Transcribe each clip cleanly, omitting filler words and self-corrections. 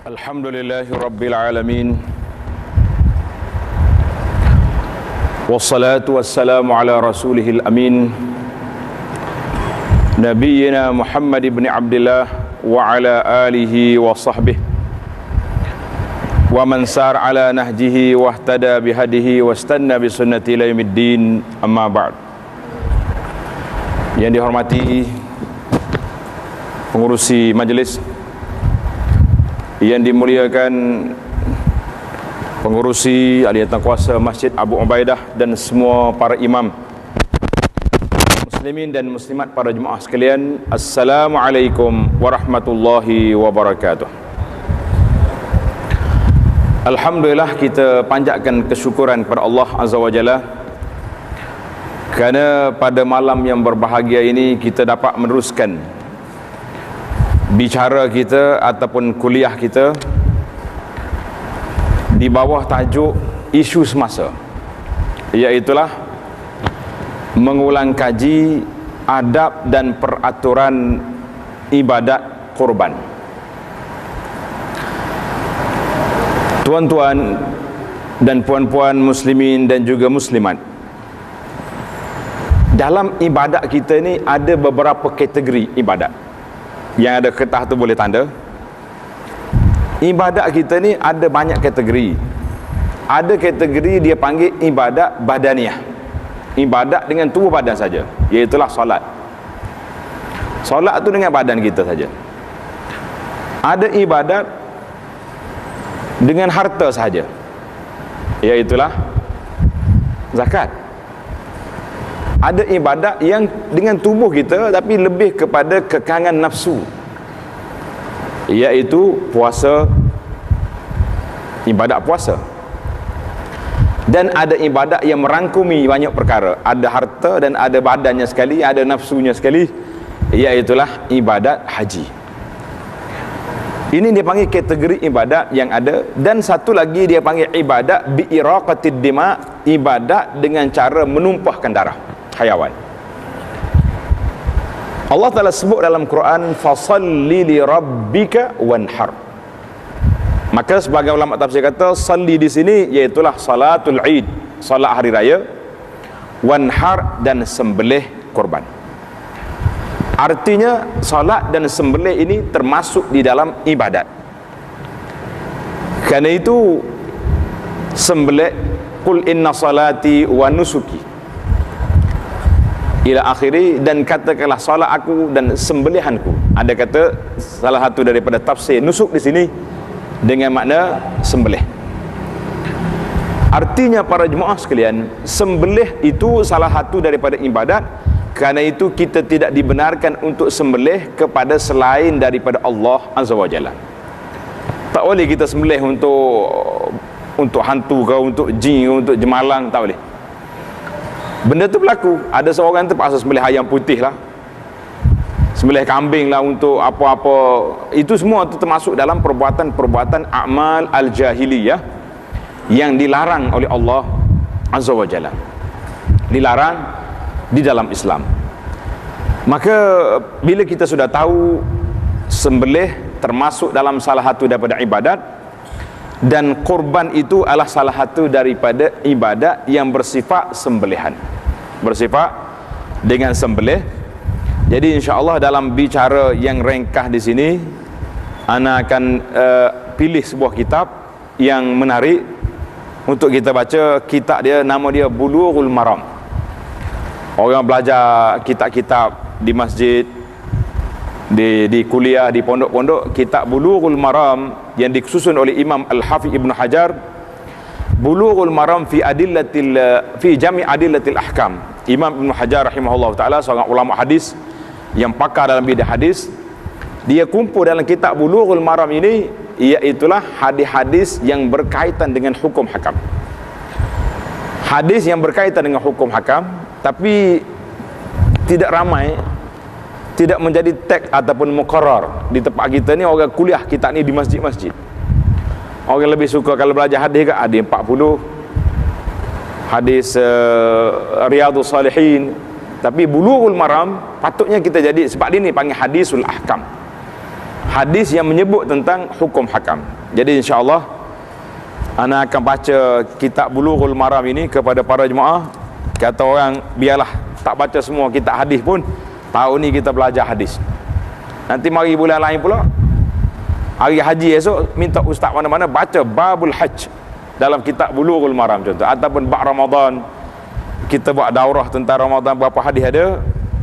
Alhamdulillahi Rabbil Alamin. Wassalatu wassalamu ala rasulihil amin, Nabiyyina Muhammad ibn Abdillah wa ala alihi wa sahbihi wa man sar ala nahjihi wa ihtada bihadihi wa istanna bisunnati ila yaumiddin, amma ba'd. Yang dihormati pengurusi majelis, yang dimuliakan pengurusi aliyatan kuasa Masjid Abu Ubaidah dan semua para imam, muslimin dan muslimat, para jemaah sekalian, Assalamualaikum warahmatullahi wabarakatuh. Alhamdulillah, kita panjatkan kesyukuran kepada Allah Azza wa Jalla kerana pada malam yang berbahagia ini kita dapat meneruskan bicara kita ataupun kuliah kita di bawah tajuk isu semasa, iaitulah mengulang kaji adab dan peraturan ibadat korban. Tuan-tuan dan puan-puan muslimin dan juga muslimat, dalam ibadat kita ni ada beberapa kategori ibadat. Yang ada kertas tu boleh tanda. Ibadat kita ni ada banyak kategori. Ada kategori dia panggil ibadat badaniah, ibadat dengan tubuh badan saja, iaitulah solat. Solat tu dengan badan kita saja. Ada ibadat dengan harta saja, iaitulah zakat. Ada ibadat yang dengan tubuh kita tapi lebih kepada kekangan nafsu, iaitu puasa, ibadat puasa. Dan ada ibadat yang merangkumi banyak perkara, ada harta dan ada badannya sekali, ada nafsunya sekali, iaitulah ibadat haji. Ini dia panggil kategori ibadat yang ada. Dan satu lagi dia panggil ibadat bi iraqatid dima, ibadat dengan cara menumpahkan darah hayawan. Allah Ta'ala sebut dalam Quran, fasalli li rabbika wanhar. Maka sebagai ulama tafsir kata, salli di sini iaitulah salatul Eid, salat hari raya, wanhar dan sembelih korban. Artinya salat dan sembelih ini termasuk di dalam ibadat. Kerana itu sembelih, qul inna salati wa nusuki ila akhiri, dan katakanlah salat aku dan sembelihanku. Ada kata salah satu daripada tafsir nusuk di sini dengan makna sembelih. Artinya para jemaah sekalian, sembelih itu salah satu daripada ibadat. Kerana itu kita tidak dibenarkan untuk sembelih kepada selain daripada Allah Azza wa Jalla. Tak boleh kita sembelih untuk hantu ke, untuk jin, untuk jemalang, tak boleh. Benda tu berlaku. Ada seorang terpaksa sembelih ayam putih lah, sembelih kambing lah untuk apa-apa. Itu semua tu termasuk dalam perbuatan-perbuatan a'mal al-jahiliyah yang dilarang oleh Allah Azza wa Jalla, dilarang di dalam Islam. Maka bila kita sudah tahu sembelih termasuk dalam salah satu daripada ibadat, dan korban itu adalah salah satu daripada ibadat yang bersifat sembelihan, bersifat dengan sembelih. Jadi insya-Allah dalam bicara yang ringkas di sini, ana akan pilih sebuah kitab yang menarik untuk kita baca. Kitab dia, nama dia Bulughul Maram. Orang belajar kitab-kitab di masjid, di kuliah, di pondok-pondok, kitab Bulughul Maram yang disusun oleh Imam Al-Hafiz Ibn Hajar, Bulughul Maram fi jami' adillatil ahkam. Imam Ibn Hajar rahimahullah ta'ala seorang ulama hadis yang pakar dalam bidang hadis. Dia kumpul dalam kitab Bulughul Maram ini, iaitulah hadis-hadis yang berkaitan dengan hukum hakam. Hadis yang berkaitan dengan hukum hakam, tapi tidak ramai, tidak menjadi teks ataupun muqarrar di tempat kita ni. Orang kuliah kitab ni di masjid-masjid. Orang lebih suka kalau belajar hadis ke, ada 40 hadis Riyadhus Salihin. Tapi Bulughul Maram patutnya kita jadi, sebab dia ni panggil hadisul ahkam. hadis yang menyebut tentang hukum hakam. Jadi insya-Allah ana akan baca kitab Bulughul Maram ini kepada para jemaah. Kata orang, biarlah tak baca semua kitab hadis pun, tahun ni kita belajar hadis. Nanti mari bulan lain pula, hari haji esok, minta ustaz mana-mana baca babul hajj dalam kitab Bulughul Maram contoh, ataupun bab Ramadan kita buat daurah tentang Ramadan, berapa hadis ada.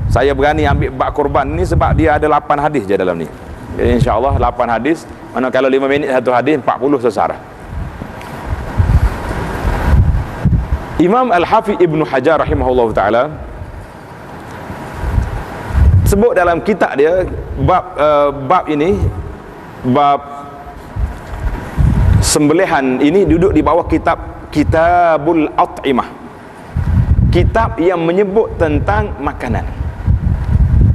Saya berani ambil bab kurban ni sebab dia ada 8 hadis je dalam ni. Jadi insya-Allah 8 hadis, mana kalau 5 minit satu hadis, 40 sesarah. Imam Al-Hafiz Ibn Hajar rahimahullah ta'ala sebut dalam kitab dia, bab ini, bab sembelihan ini duduk di bawah kitab Kitabul At'imah, kitab yang menyebut tentang makanan.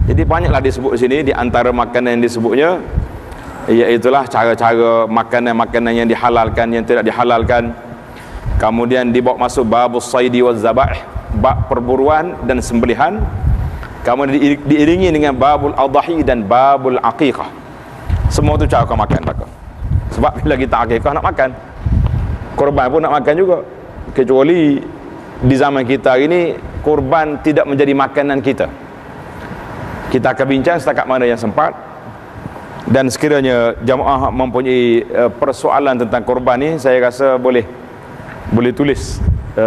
Jadi banyaklah disebut sini. Di antara makanan yang disebutnya iaitulah cara-cara makanan-makanan yang dihalalkan, yang tidak dihalalkan. Kemudian dibawa masuk babus saidi waz zabaih, bab perburuan dan sembelihan. Kemudian diiringi dengan babul adhahi dan babul aqiqah. Semua tu cara makan maka. Sebab bila kita aqiqah nak makan, korban pun nak makan juga. Kecuali di zaman kita hari ini korban tidak menjadi makanan kita. Kita akan bincang setakat mana yang sempat. Dan sekiranya jamaah mempunyai persoalan tentang korban ni, saya rasa boleh tulis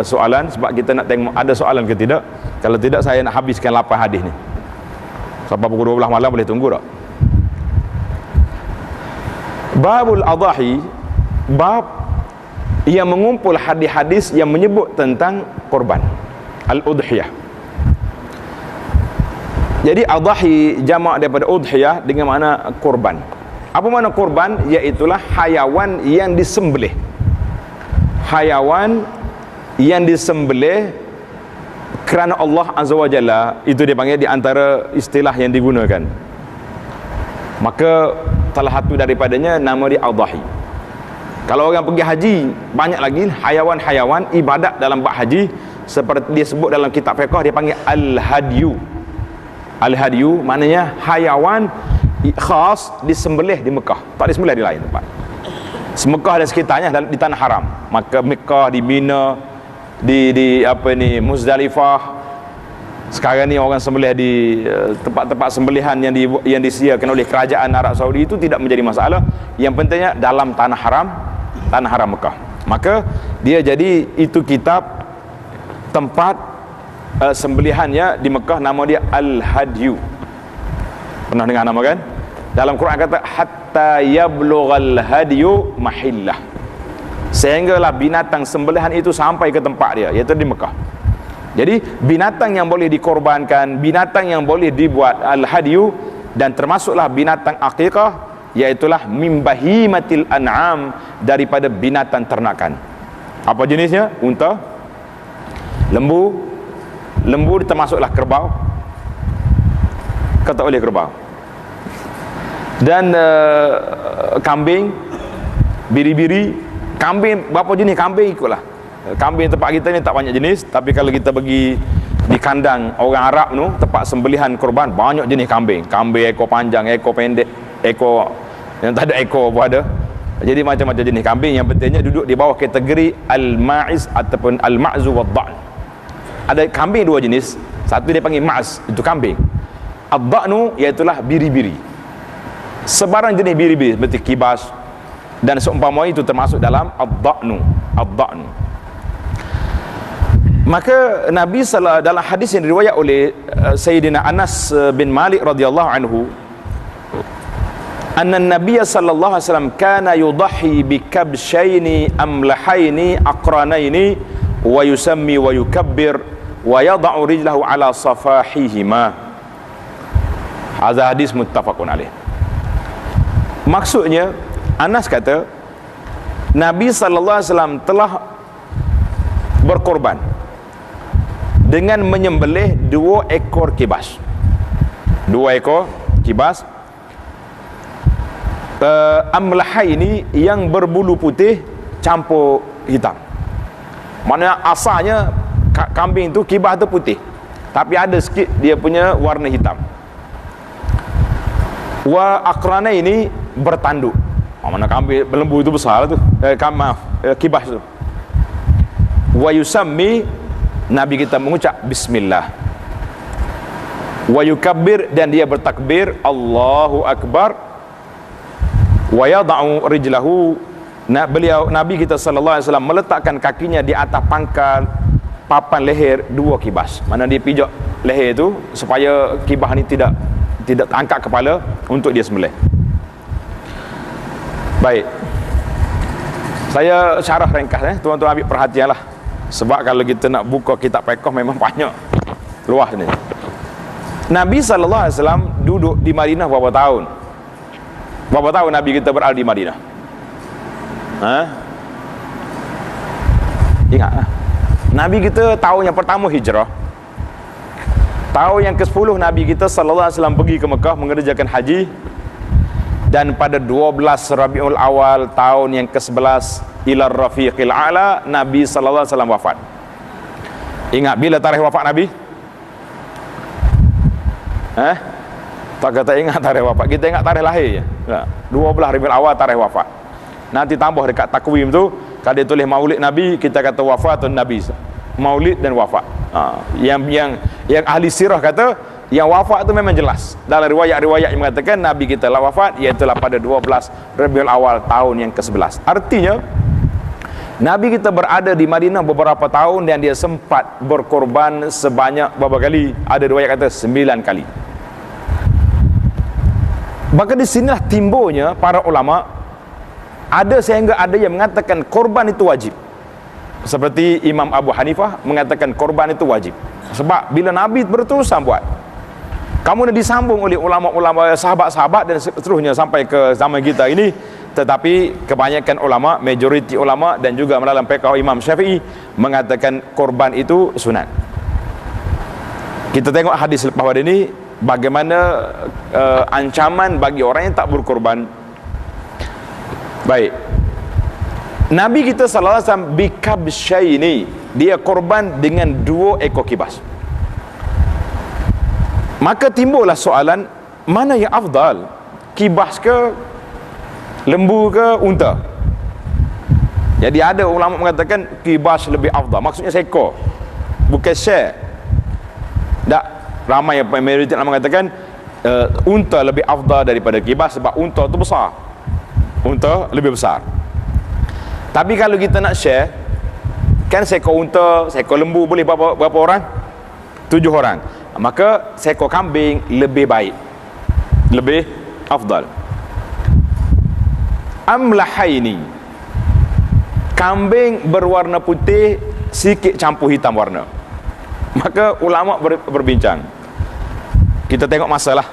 soalan, sebab kita nak tengok ada soalan ke tidak. Kalau tidak, saya nak habiskan 8 hadis ni sampai pukul 12 malam, boleh tunggu tak? Babul Adahi, bab yang mengumpul hadis-hadis yang menyebut tentang korban, al-udhiyah. Jadi adahi jamak daripada udhiyah dengan makna korban. Apa makna korban? Iaitulah hayawan yang disembelih. Hayawan yang disembelih kerana Allah Azza wa Jalla, itu dia panggil di antara istilah yang digunakan. Maka salah satu daripadanya nama dia adahi. Kalau orang pergi haji, banyak lagi hayawan-hayawan ibadat dalam bab haji, seperti dia sebut dalam kitab fiqh, dia panggil al-hadyu. Al-hadyu maknanya hayawan khas disembelih di Mekah, tak disembelih di lain tempat. Mekah dan sekitarnya di tanah haram. Maka Mekah, di Mina, di apa ni, Muzdalifah. Sekarang ni orang sembelih di tempat-tempat sembelihan yang disediakan oleh kerajaan Arab Saudi, itu tidak menjadi masalah. Yang pentingnya dalam tanah haram Mekah. Maka dia jadi itu kitab tempat sembelihannya di Mekah, nama dia Al-Hadyu. Pernah dengar nama kan? Dalam Quran kata hatta yablughal hadyu mahillah, sehinggalah binatang sembelihan itu sampai ke tempat dia, iaitu di Mekah. Jadi binatang yang boleh dikorbankan, binatang yang boleh dibuat al-hadyu, dan termasuklah binatang aqiqah, iaitulah min bahimatil an'am, daripada binatang ternakan. Apa jenisnya? Unta, lembu termasuklah kerbau. Kata oleh kerbau. Dan kambing, biri-biri. Kambing, berapa jenis kambing ikutlah. Kambing tempat kita ni tak banyak jenis, tapi kalau kita pergi di kandang orang Arab tu, tempat sembelihan korban, banyak jenis kambing. Kambing ekor panjang, ekor pendek, ekor yang tak ada ekor pun ada. Jadi macam-macam jenis kambing. Yang pentingnya duduk di bawah kategori al-ma'iz ataupun al-ma'zu wad-dha'n. Ada kambing dua jenis. Satu dia panggil ma'az, itu kambing. Ad-dha'nu iaitulah biri-biri. Sebarang jenis biri-biri seperti kibas dan seumpama itu termasuk dalam ad-dha'nu. Ad-dha'nu. Maka Nabi dalam hadis yang diriwayat oleh Sayyidina Anas bin Malik radhiyallahu anhu, anna Nabiy sallallahu alaihi wasallam kana yudhi bi kabshaini amlahaini aqranaini wa yusammi wa yukabbir wa yada'u rijlahu ala safahihima. Hadis hadis muttafaqun alaih. Maksudnya Anas kata Nabi sallallahu alaihi wasallam telah berkorban dengan menyembelih 2 ekor kibas. 2 ekor kibas amlahai ini yang berbulu putih campur hitam. Maknanya asalnya kambing tu, kibas tu putih, tapi ada sikit dia punya warna hitam. Wa aqrana ini bertanduk. Mana kambing lembu itu besar tu. Kibas tu. Wa yusammi, Nabi kita mengucap bismillah. Wa yukabbir, dan dia bertakbir Allahu akbar. Wa yada'u rijlahu, Nabi kita sallallahu alaihi wasallam meletakkan kakinya di atas pangkal papan leher dua kibas. Mana dia pijak leher itu supaya kibas ni tidak angkat kepala untuk dia sembelih. Baik, saya syarah ringkas, tuan-tuan ambil perhatianlah, sebab kalau kita nak buka kitab fiqh memang banyak, luas ni. Nabi sallallahu alaihi wasallam duduk di Madinah berapa tahun? Berapa tahun Nabi kita berada di Madinah? Ingat, Nabi kita tahun yang pertama hijrah. Tahun yang ke-10 Nabi kita sallallahu alaihi wasallam pergi ke Mekah mengerjakan haji. Dan pada 12 Rabiul Awal tahun yang ke-11 ila Rafiqil A'la, Nabi sallallahu alaihi wasallam wafat. Ingat bila tarikh wafat Nabi? Tak kata ingat tarikh wafat, kita ingat tarikh lahir je. 12 Rabiul Awal tarikh wafat. Nanti tambah dekat takwim tu, kalau dia tulis maulid Nabi, kita kata wafatun Nabi. Maulid dan wafat. Yang ahli sirah kata yang wafat tu memang jelas. Dalam riwayat-riwayat yang mengatakan Nabi kita lah wafat, iaitu pada 12 Rabiul Awal tahun yang ke-11. Artinya Nabi kita berada di Madinah beberapa tahun dan dia sempat berkorban sebanyak berapa kali? Ada riwayat kata 9 kali. Maka di sinilah timbulnya para ulama, ada sehingga ada yang mengatakan korban itu wajib. Seperti Imam Abu Hanifah mengatakan korban itu wajib. Sebab bila Nabi berterusan buat, kemudian disambung oleh ulama-ulama, sahabat-sahabat dan seterusnya sampai ke zaman kita ini. Tetapi kebanyakan ulama, majoriti ulama dan juga dalam fiqh Imam Syafi'i mengatakan korban itu sunat. Kita tengok hadis lepas pada ini, bagaimana ancaman bagi orang yang tak berkorban. Baik, Nabi kita sallallahu alaihi wasallam bikabsyaini, dia korban dengan 2 ekor kibas. Maka timbullah soalan, mana yang afdal, kibas ke lembu ke unta? Jadi ada ulama mengatakan kibas lebih afdal, maksudnya seekor, bukan share. Tak, ramai yang majoriti mengatakan unta lebih afdal daripada kibas, sebab unta tu besar, unta lebih besar. Tapi kalau kita nak share, kan seekor unta, seekor lembu boleh berapa orang? 7 orang. Maka seekor kambing lebih baik, lebih afdal. Amlahaini, kambing berwarna putih sikit campur hitam warna. Maka ulama berbincang. Kita tengok masalah,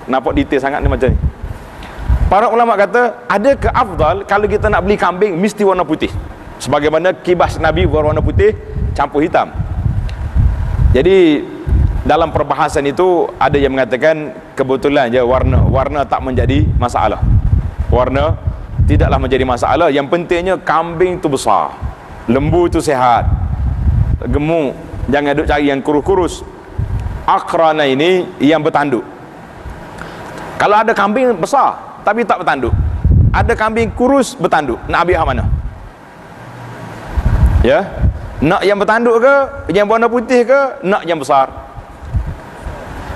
nampak detail sangat ni macam ni. Para ulama kata, adakah afdal kalau kita nak beli kambing mesti warna putih, sebagaimana kibas Nabi berwarna putih campur hitam? Jadi dalam perbahasan itu ada yang mengatakan kebetulan je warna tak menjadi masalah. Warna tidaklah menjadi masalah. Yang pentingnya kambing tu besar, lembu tu sehat, gemuk, jangan duk cari yang kurus-kurus. Aqrana ini yang bertanduk. Kalau ada kambing besar tapi tak bertanduk, ada kambing kurus bertanduk, nak ambil yang mana? Ya, nak yang bertanduk ke, yang warna putih ke, nak yang besar?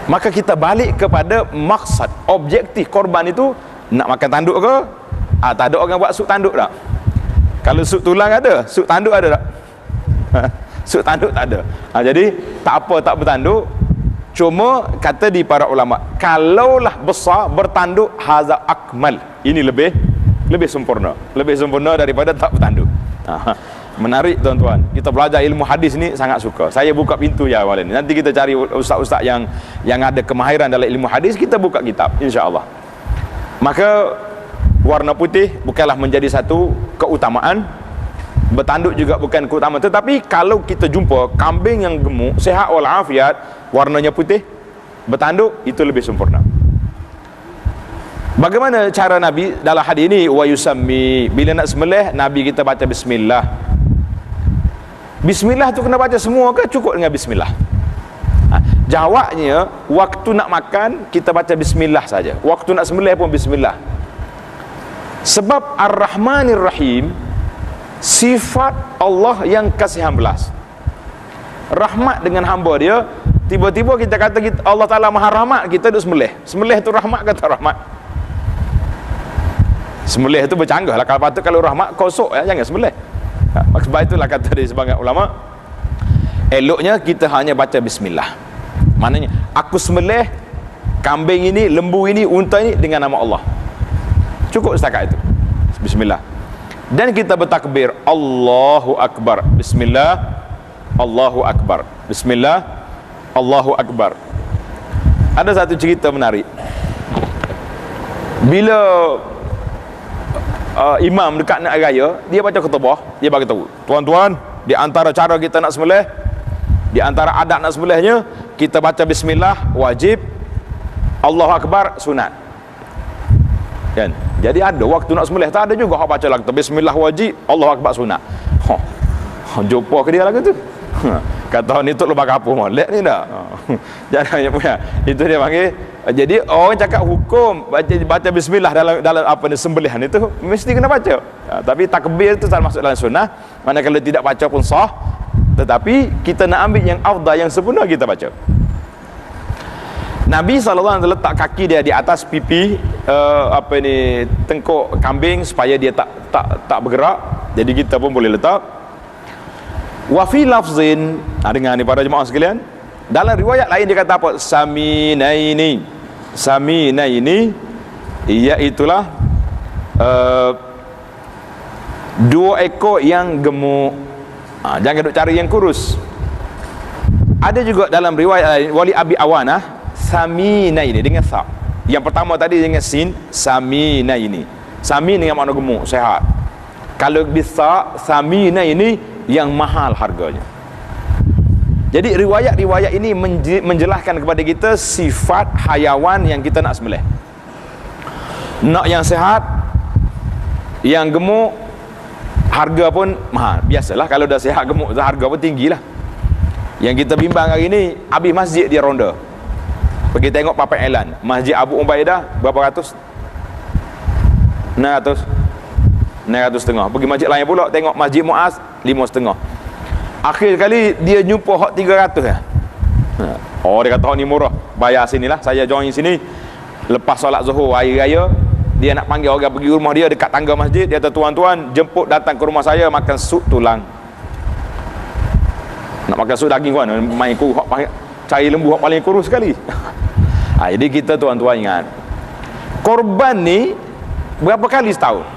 Maka kita balik kepada maksud, objektif korban itu, nak makan tanduk ke? Tak ada orang buat sup tanduk tak? Kalau sup tulang ada, sup tanduk ada tak? Sup tanduk tak ada. Jadi tak apa tak bertanduk. Cuma kata di para ulama, kalaulah besar bertanduk, haza akmal, ini lebih sempurna, lebih sempurna daripada tak bertanduk. Menarik tuan-tuan, kita belajar ilmu hadis ni sangat suka. Saya buka pintu ya awal ini. Nanti kita cari ustaz-ustaz yang ada kemahiran dalam ilmu hadis, kita buka kitab insya-Allah. Maka warna putih bukanlah menjadi satu keutamaan, bertanduk juga bukan keutamaan. Tetapi kalau kita jumpa kambing yang gemuk, sehat walafiat, warnanya putih, bertanduk, itu lebih sempurna. Bagaimana cara Nabi dalam hadis ini? Wa yusammi, bila nak sembelih Nabi kita baca bismillah. Bismillah tu kena baca semua ke cukup dengan bismillah? Jawabnya, waktu nak makan kita baca bismillah saja, waktu nak sembelih pun bismillah. Sebab Ar-Rahmanir Rahim, sifat Allah yang kasihan belas, rahmat dengan hamba dia. Tiba-tiba kita kata Allah Ta'ala maha rahmat, kita duduk sembelih tu rahmat kata rahmat. Sembelih tu bercanggah lah, kalau patut kalau rahmat kosok ya, jangan sembelih. Sebab itulah kata dari sebagian ulama, eloknya kita hanya baca bismillah. Maknanya aku sembelih kambing ini, lembu ini, unta ini dengan nama Allah, cukup setakat itu, bismillah. Dan kita bertakbir, Allahu Akbar, bismillah, Allahu Akbar, bismillah, Allahu Akbar. Ada satu cerita menarik. Bila imam dekat nak raya, dia baca khutbah, dia bagi tahu, tuan-tuan, di antara cara kita nak sembelih, di antara adab nak sembelihnya, kita baca bismillah wajib, Allahu Akbar sunat. Kan? Jadi ada waktu nak sembelih, tak ada juga hak baca lagu tu bismillah wajib, Allahu Akbar sunat. Jumpa ke dia lagu tu? Kata ni tu lebah kapur molek ni dah. Jangan punya. Itu dia panggil. Jadi orang cakap hukum baca bismillah dalam apa ni sembelihan itu mesti kena baca. Tapi takbir itu tak masuk dalam sunnah. Manakala tidak baca pun sah. Tetapi kita nak ambil yang afdal, yang sempurna, kita baca. Nabi SAW letak kaki dia di atas pipi tengkuk kambing supaya dia tak bergerak. Jadi kita pun boleh letak. Wa fi lafzin, dengar ni para jemaah sekalian, dalam riwayat lain dia kata apa? Saminaini, iaitulah dua ekor yang gemuk. Jangan duk cari yang kurus. Ada juga dalam riwayat lain, wali Abi Awanah, saminaini dengan sa. Yang pertama tadi dengan sin, saminaini. Samin dengan makna gemuk, sehat. Kalau bisa saminaini, yang mahal harganya. Jadi riwayat-riwayat ini menjelaskan kepada kita sifat hayawan yang kita nak sembelih. Nak yang sehat, yang gemuk, harga pun mahal. Biasalah kalau dah sehat gemuk, harga pun tinggilah. Yang kita bimbang hari ni, habis masjid dia ronda, pergi tengok papan iklan Masjid Abu Ubaidah berapa ratus? 900 setengah. Pergi masjid lain pula tengok Masjid Muaz 5,5. Akhir sekali dia jumpa hak 300 ya. Oh, dia kata hak ni murah, bayar sinilah, saya join sini. Lepas solat Zuhur hari raya, dia nak panggil orang pergi rumah dia dekat tangga masjid. Dia kata, tuan-tuan jemput datang ke rumah saya makan sup tulang. Nak makan sup daging kan, main kurus hak, cari lembu hak paling kurus sekali. Jadi kita tuan-tuan ingat, korban ni berapa kali setahun?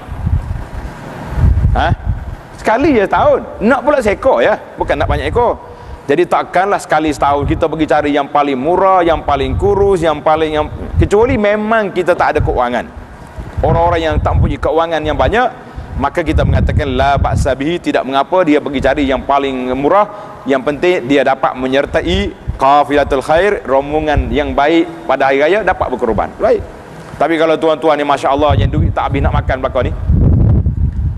Sekali je setahun. Nak pula seekor ya, bukan nak banyak ekor. Jadi takkanlah sekali setahun kita pergi cari yang paling murah, yang paling kurus, kecuali memang kita tak ada keuangan. Orang-orang yang tak mempunyai keuangan yang banyak, maka kita mengatakan la ba'sa bihi, tidak mengapa dia pergi cari yang paling murah. Yang penting dia dapat menyertai qafilatul khair, rombongan yang baik pada hari raya, dapat berkorban. Baik. Tapi kalau tuan-tuan ni masya-Allah yang duit tak habis nak makan belakang ni,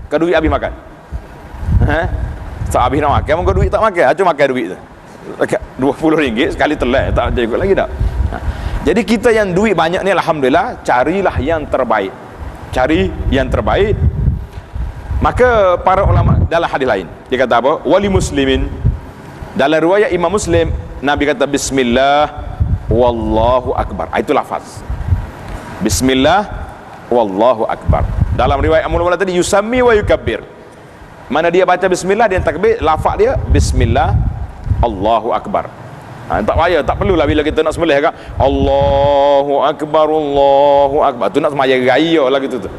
ke duit habis makan? Tak habis nak makan, ke duit tak makan? Cuma makan duit tu RM20 sekali telai, tak ada ikut lagi tak? Jadi kita yang duit banyak ni, alhamdulillah, carilah yang terbaik. Cari yang terbaik. Maka para ulama dalam hadis lain dia kata apa? Wali muslimin, dalam riwayat Imam Muslim, Nabi kata bismillah wallahu akbar. Itu lafaz bismillah wallahu akbar. Dalam riwayat Ammul tadi yusammi wa yukabbir, mana dia baca bismillah, dia takbir, lafaz dia bismillah Allahu akbar. Tak payah, tak perlulah bila kita nak sembelih kan Allahu akbar, Allahu akbar. Tu nak semaya raya lah gitu tu.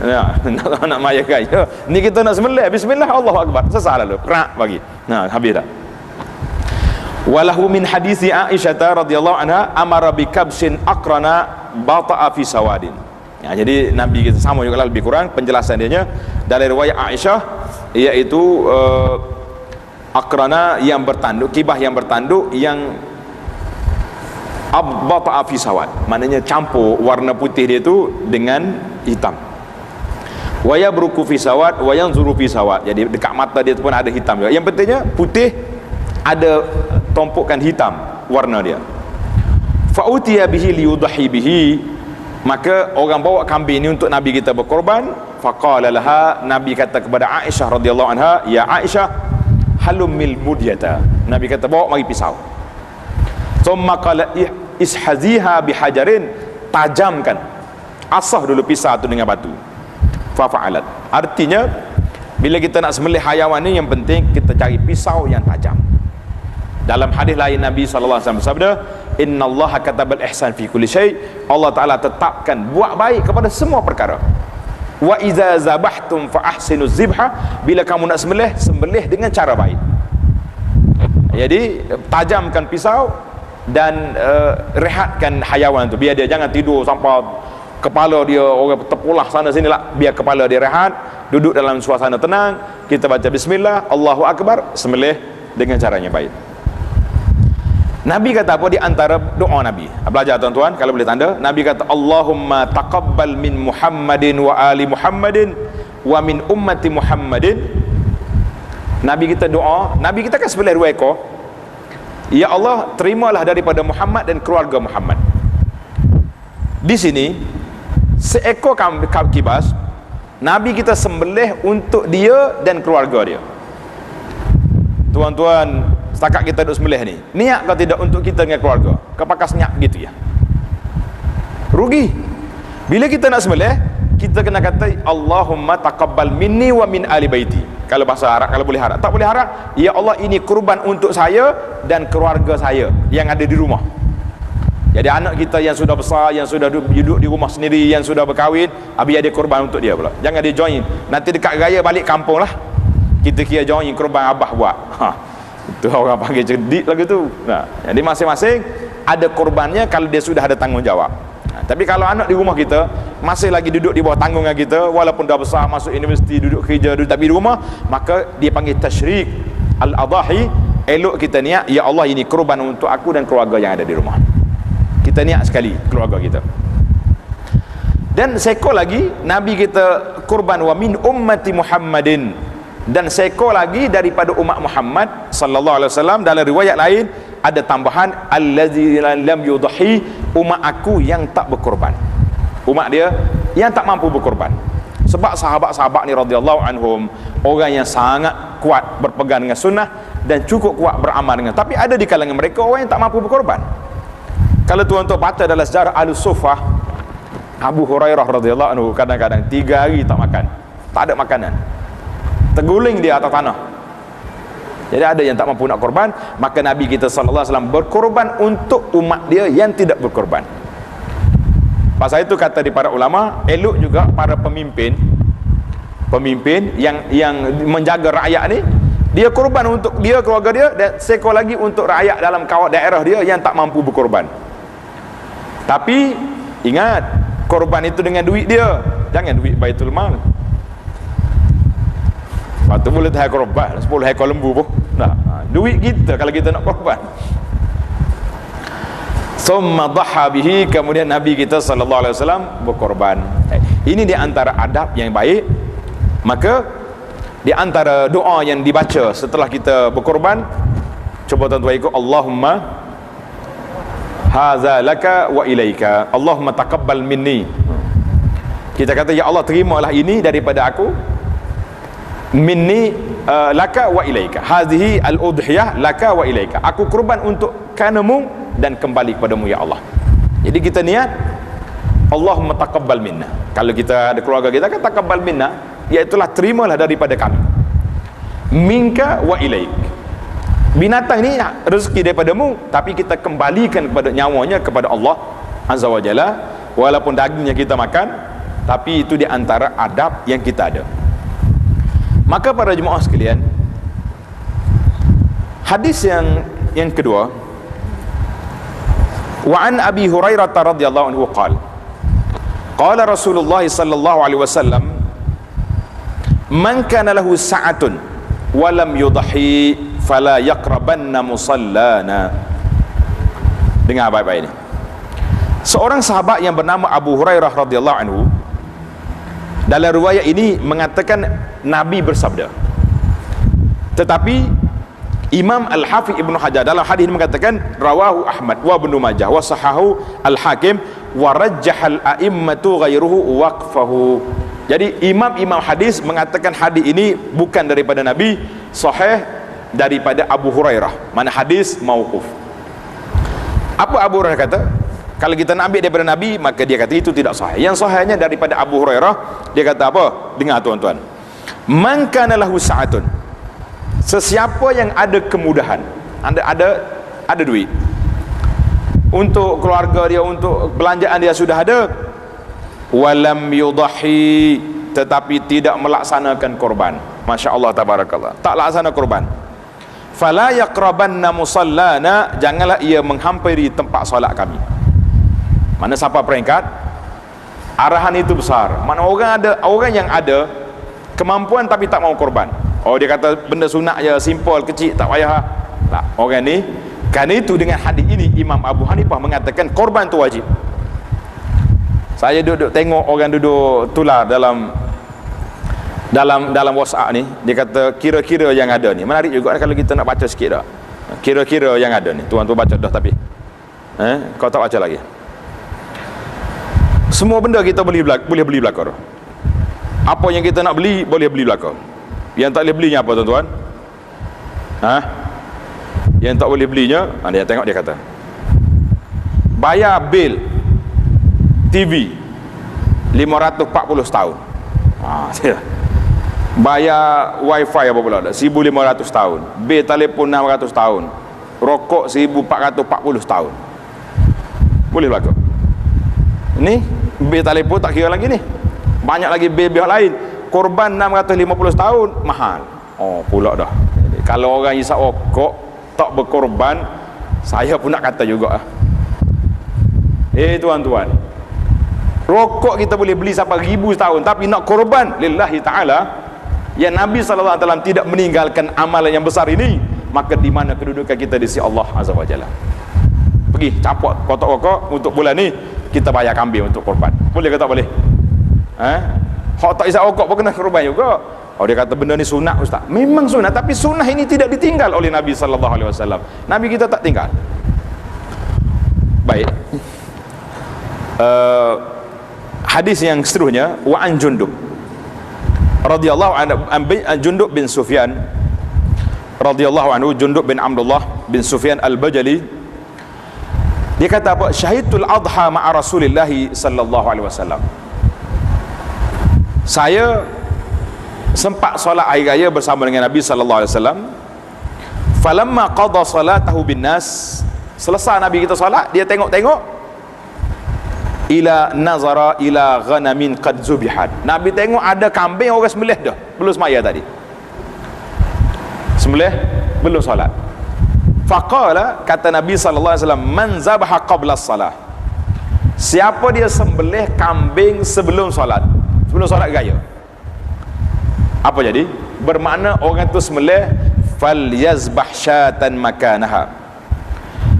Ya, nak maya raya. Ni kita nak sembelih bismillah Allahu akbar. Sesat lalu. Kerak bagi. Habis dah. Walahu min hadisi Aisyah radhiyallahu anha amara bi kabsin aqrana bata'a fi sawadin. Jadi Nabi kita sama juga lebih kurang penjelasan dia dari riwayat Aisyah, iaitu akrana yang bertanduk, kibah yang bertanduk, yang abbata'a fi sawad, maknanya campur warna putih dia tu dengan hitam. Wa yabruku fi sawad wa yanzuru fi sawad, jadi dekat mata dia tu pun ada hitam juga. Yang pentingnya putih ada tumpukan hitam. warna dia. Fa'utiya bihi liyudhi bihi, maka orang bawa kambing ini untuk Nabi kita berkorban. Faqala laha, Nabi kata kepada Aisyah radhiyallahu anha, ya Aisyah, halumil mudyata. Nabi kata, bawa mari pisau. Thumma qala ishaziha bihajarin, tajamkan, asah dulu pisau itu dengan batu. Fa fa'alat. Artinya bila kita nak sembelih hayawan ni, yang penting kita cari pisau yang tajam. Dalam hadis lain Nabi SAW bersabda, innallaha katabal ihsan fi kulli syai', Allah Ta'ala tetapkan buat baik kepada semua perkara. Wa iza zabahtum fa ahsinu zibha, bila kamu nak sembelih, sembelih dengan cara baik. Jadi tajamkan pisau dan rehatkan hayawan tu, biar dia jangan tidur sampai kepala dia orang terpulah sana sini lah. Biar kepala dia rehat, duduk dalam suasana tenang, kita baca bismillah, Allahu Akbar, sembelih dengan caranya baik. Nabi kata apa di antara doa Nabi? Belajar tuan-tuan kalau boleh tanda. Nabi kata, Allahumma taqabbal min Muhammadin wa ali Muhammadin wa min ummati Muhammadin. Nabi kita doa, Nabi kita kan sembelih 2 ekor. Ya Allah, terimalah daripada Muhammad dan keluarga Muhammad. Di sini seekor kibas Nabi kita sembelih untuk dia dan keluarga dia. Tuan-tuan, setakat kita duduk sembelih ni, niat kau tidak untuk kita dengan keluarga, kau pakai senyap gitu ya, rugi. Bila kita nak sembelih, kita kena kata Allahumma taqabbal minni wa min ali baiti. Kalau bahasa Arab, kalau boleh harap. Tak boleh harap, ya Allah, ini kurban untuk saya dan keluarga saya yang ada di rumah. Jadi anak kita yang sudah besar, yang sudah duduk di rumah sendiri, yang sudah berkahwin, habis ada kurban untuk dia pula. Jangan dia join, nanti dekat raya balik kampung lah, kita kira join kurban abah buat. Itu orang panggil cerdik lagu tu. Nah, jadi masing-masing ada kurbannya kalau dia sudah ada tanggungjawab. Tapi kalau anak di rumah kita masih lagi duduk di bawah tanggungan kita, walaupun dah besar, masuk universiti, duduk kerja, duduk tapi di rumah, maka dia panggil tasyrik al-adahi. Elok kita niat, ya Allah, ini kurban untuk aku dan keluarga yang ada di rumah. Kita niat sekali keluarga kita. Dan seekor lagi Nabi kita kurban wa min ummati Muhammadin, dan seekor lagi daripada umat Muhammad sallallahu alaihi wasallam. Dalam riwayat lain ada tambahan allazi lam yudhi, umat aku yang tak berkorban, umat dia yang tak mampu berkorban. Sebab sahabat-sahabat ni radhiyallahu anhum orang yang sangat kuat berpegang dengan sunnah dan cukup kuat beramal dengan, tapi ada di kalangan mereka orang yang tak mampu berkorban. Kalau tuan-tuan baca dalam sejarah Al-Sufah, Abu Hurairah radhiyallahu anhu kadang-kadang 3 hari tak makan, tak ada makanan, terguling dia atas tanah. Jadi ada yang tak mampu nak korban, maka Nabi kita sallallahu alaihi wasallam berkorban untuk umat dia yang tidak berkorban. Pasal itu kata di para ulama, elok juga para pemimpin yang menjaga rakyat ni, dia korban untuk dia, keluarga dia, dan seekor lagi untuk rakyat dalam kawat daerah dia yang tak mampu berkorban. Tapi ingat, korban itu dengan duit dia, jangan duit Baitul Mal. Lepas tu boleh tak korban 10 ekor lembu pun. Nah, duit kita kalau kita nak korban. Summa dhaha bihi, kemudian Nabi kita sallallahu alaihi wasallam berkorban. Ini di antara adab yang baik. Maka di antara doa yang dibaca setelah kita berkorban, cuba tuan-tuan ikut, Allahumma hadza laka wa ilaika, Allahumma taqabbal minni. Kita kata, ya Allah, terimalah ini daripada aku, minni laka wa ilaika, hadhihi al-udhiyah laka wa ilaika, aku kurban untuk kanamu dan kembali kepadamu ya Allah. Jadi kita niat Allahumma taqabbal minna. Kalau kita ada keluarga kita kan taqabbal minna, iaitulah terimalah daripada kami, minka wa ilaik. Binatang ni rezeki daripadamu, tapi kita kembalikan kepada nyawanya kepada Allah Azza wa Jalla. Walaupun dagingnya kita makan, tapi itu di antara adab yang kita ada. Maka para jemaah sekalian, hadis yang kedua, wa an Abi Hurairah radhiyallahu anhu qala Rasulullah sallallahu alaihi wasallam, man kana lahu sa'atun wa lam yudhi fala yaqrabanna musallana. Dengar baik-baik ini. Seorang sahabat yang bernama Abu Hurairah radhiyallahu anhu, dalam riwayat ini mengatakan Nabi bersabda, tetapi Imam Al-Hafiz Ibnu Hajar dalam hadis ini mengatakan rawahu Ahmad wa Ibnu Majah wa sahahu Al-Hakim wa rajjahal a'immatu ghairuhu waqfahu. Jadi imam-imam hadis mengatakan hadis ini bukan daripada Nabi, sahih daripada Abu Hurairah, mana hadis mauquf. Apa Abu Hurairah kata? Kalau kita nak ambil daripada Nabi, maka dia kata itu tidak sahih. Yang sahihnya daripada Abu Hurairah, dia kata apa? Dengar tuan-tuan, man kana lahu sa'atun, sesiapa yang ada kemudahan, ada duit untuk keluarga dia, untuk belanjaan dia sudah ada, walam yudahi, tetapi tidak melaksanakan korban, Masya Allah tabarakallah, tak laksana korban, fala yaqrabanna musallana, janganlah ia menghampiri tempat solat kami. Mana siapa peringkat arahan itu besar, mana orang yang ada kemampuan tapi tak mau korban. Oh, dia kata benda sunat je, simple, kecil, tak payah. Tak, orang ni, kerana itu dengan hadis ini Imam Abu Hanifah mengatakan korban tu wajib. Saya duduk tengok orang duduk tular dalam WhatsApp ni, dia kata kira-kira yang ada ni menarik juga kalau kita nak baca sikit dah. Kira-kira yang ada ni, tuan tu baca dah tapi kau tak baca lagi. Semua benda kita boleh beli belakang. Apa yang kita nak beli boleh beli belakang. Yang tak boleh belinya apa tuan-tuan? Yang tak boleh belinya, dia tengok, dia kata bayar bil TV 540 tahun. Bayar wifi apa pula 1,500 tahun, bil telefon 600 tahun, rokok 1,440 tahun. Boleh belakang. Ni bil telefon tak kira lagi ni. Banyak lagi bil-bil lain. Korban 650 tahun mahal. Oh pula dah. Kalau orang isap rokok tak berkorban, saya pun nak kata juga. Tuan-tuan, rokok kita boleh beli sampai 1,000 tahun, tapi nak korban lillahi ta'ala, yang Nabi SAW tidak meninggalkan amalan yang besar ini, maka di mana kedudukan kita di sisi Allah Azza wa Jalla? Pergi capot kotak rokok untuk bulan ni, kita bayar kambing untuk korban. Boleh ke tak boleh? Hak tak isap rokok pun kena korban juga. Oh, dia kata benda ni sunat ustaz. Memang sunat, tapi sunnah ini tidak ditinggal oleh Nabi SAW. Nabi kita tak tinggal. Baik. Hadis yang seterusnya, wa an Jundub radhiyallahu anhu, Jundub bin Sufyan radhiyallahu anhu, Jundub bin Abdullah bin Sufyan al-Bajali, dia kata apa? Syahidul adha ma'a Rasulillah sallallahu alaihi wasallam. Saya sempat solat hari raya bersama dengan Nabi sallallahu alaihi wasallam. Falamma qada salatahu bin nas, selesai Nabi kita solat, dia tengok-tengok, ila nazara ila ghanamin qad zubihat. Nabi tengok ada kambing orang sembelih dah, belum semaya tadi. Sembelih belum solat. Faqala, kata Nabi sallallahu alaihi wasallam, man zabaha qabla as-salah. Siapa dia sembelih kambing sebelum solat, sebelum solat raya. Apa jadi? Bermakna orang tu sembelih fal yazbah syatan makanaha.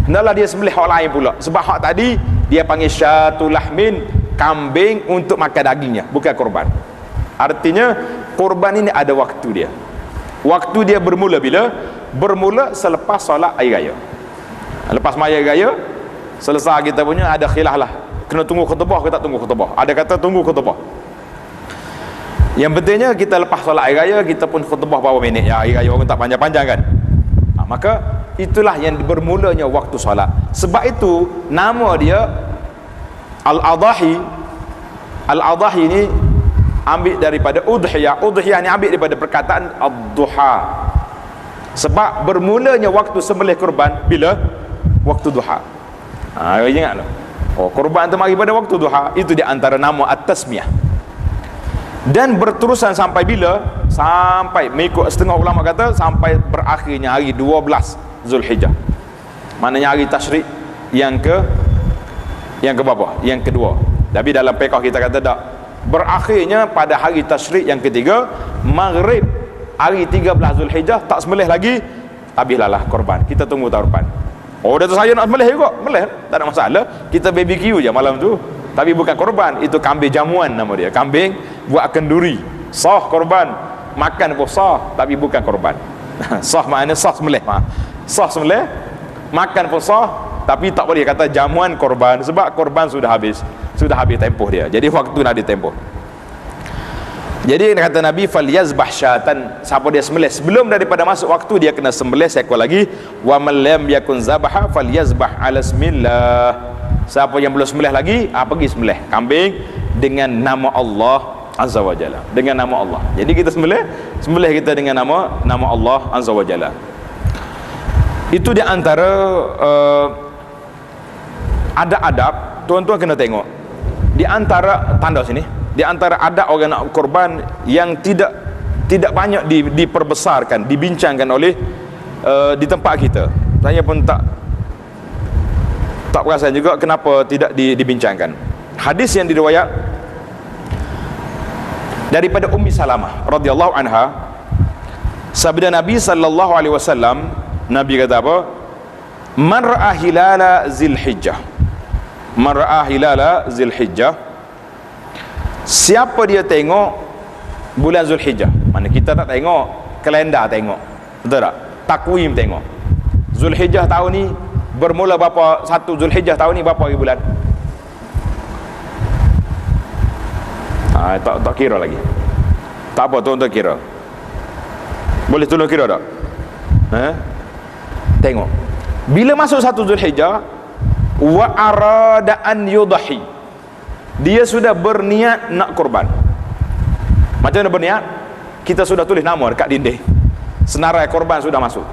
Hendaklah dia sembelih hak lain pula. Sebab hak tadi dia panggil syatul lahmin, kambing untuk makan dagingnya, bukan korban. Artinya korban ini ada waktu dia. Waktu dia bermula bila? Bermula selepas solat hari raya. Lepas maya raya, selesai kita punya ada khilaf lah, kena tunggu khutbah ke tak tunggu khutbah. Ada kata tunggu khutbah. Yang pentingnya kita lepas solat hari raya, kita pun khutbah berapa minit ya, hari raya orang tak panjang-panjang kan. Maka itulah yang bermulanya waktu solat. Sebab itu nama dia Al-Adahi. Al-Adahi ini ambil daripada udhiyah. Udhiyah ni ambil daripada perkataan ad-duha. Sebab bermulanya waktu sembelih kurban bila? Waktu duha. Ingatlah. Oh, kurban tu mari pada waktu duha. Itu di antara nama at-tasmiyah. Dan berterusan sampai bila? Sampai, mengikut setengah ulama kata, sampai berakhirnya hari 12 Zulhijjah. Maknanya hari tasyrik yang ke berapa? Yang kedua. Tapi dalam fiqh kita kata tak. Berakhirnya pada hari tasyrik yang ketiga, maghrib hari 13 Zulhijjah, tak sembelih lagi, habislah korban. Kita tunggu tahun. Oh, dah tu saya nak sembelih juga, sembelih, tak ada masalah. Kita BBQ je malam tu. Tapi bukan korban, itu kambing jamuan nama dia. Kambing buat kenduri, sah korban, makan pun sah, tapi bukan korban. Sah maknanya sah sembelih. Sah sembelih, makan pun sah, tapi tak boleh kata jamuan korban, sebab korban sudah habis tempoh dia. Jadi waktu nak ditempoh. Jadi kata Nabi, falyazbah syatan, siapa dia sembelih sebelum daripada masuk waktu, dia kena sembelih seekor lagi. Wa man lam yakun zabaha falyazbah ala ismillah, siapa yang belum sembelih lagi, pergi sembelih kambing dengan nama Allah Azza wa Jalla, dengan nama Allah. Jadi kita sembelih kita dengan nama Allah Azza wa Jalla. Itu di antara adab-adab tuan-tuan kena tengok. Di antara tanda sini, di antara adab orang nak korban yang tidak banyak diperbesarkan, dibincangkan oleh di tempat kita. Saya pun tak perasan juga kenapa tidak dibincangkan. Hadis yang diriwayat daripada Ummi Salamah radhiyallahu anha, sabda Nabi sallallahu alaihi wasallam, Nabi kata apa? Man ra'a hilala Zulhijjah, man ra'a hilala Zulhijjah, siapa dia tengok bulan Zulhijjah. Mana kita tak tengok kalender, tengok, betul tak? Takwim tengok. Zulhijjah tahun ni bermula berapa? 1 Zulhijjah tahun ni berapa hari bulan? Tak kira lagi. Tak apa, tuan-tuan kira. Boleh tolong kira tak? Tengok. Bila masuk 1 Zulhijjah, wa arada an yudhi, dia sudah berniat nak korban. Macam mana berniat? Kita sudah tulis nama dekat dinding, senarai korban sudah masuk,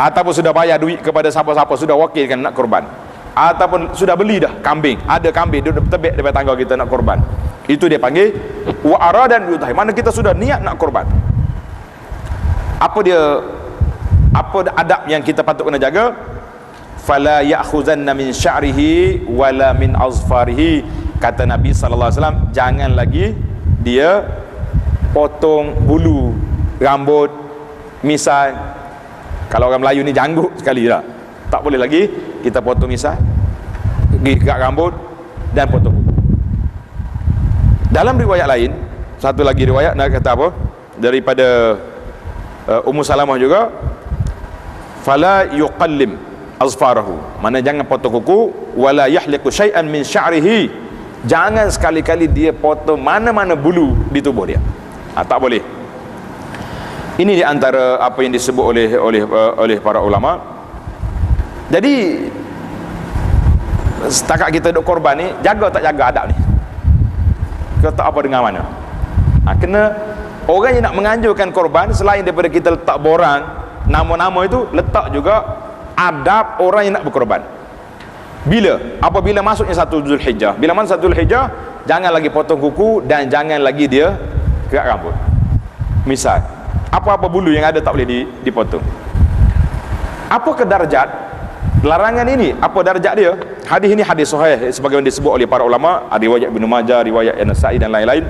ataupun sudah bayar duit kepada siapa-siapa, sudah wakilkan nak korban, ataupun sudah beli dah kambing, ada kambing duduk tebik daripada tangga kita nak korban. Itu dia panggil wa aradan yudhi, mana kita sudah niat nak korban. Apa adab yang kita patut kena jaga? Fala ya'khuzanna min sya'rihi wala min azfarihi, kata Nabi sallallahu alaihi wasallam, jangan lagi dia potong bulu rambut. Misal kalau orang Melayu ni janggut sekali dah, tak boleh lagi kita potong, misal gigit rambut dan potong kuku. Dalam riwayat lain, satu lagi riwayat nak kata apa daripada Ummu Salamah juga, fala yuqallim azfarahu, mana jangan potong kuku, wala yahliqu syai'an min sya'rihi, jangan sekali-kali dia potong mana-mana bulu di tubuh dia. Tak boleh. Ini di antara apa yang disebut oleh para ulama. Jadi setakat kita duk korban ni, jaga tak jaga adab ni, kita tak apa dengan mana. Kena orang yang nak menganjurkan korban, selain daripada kita letak borang nama-nama itu, letak juga adab orang yang nak berkorban. Apabila masuknya 1 Zulhijjah, bila mana 1 Zulhijjah, jangan lagi potong kuku dan jangan lagi dia gerak rambut. Misal apa-apa bulu yang ada tak boleh dipotong. Apa kedarjat larangan ini? Apa darjat dia? Hadis ini hadis sahih sebagaimana disebut oleh para ulama, riwayat Ibnu Majah, riwayat An-Nasa'i dan lain-lain.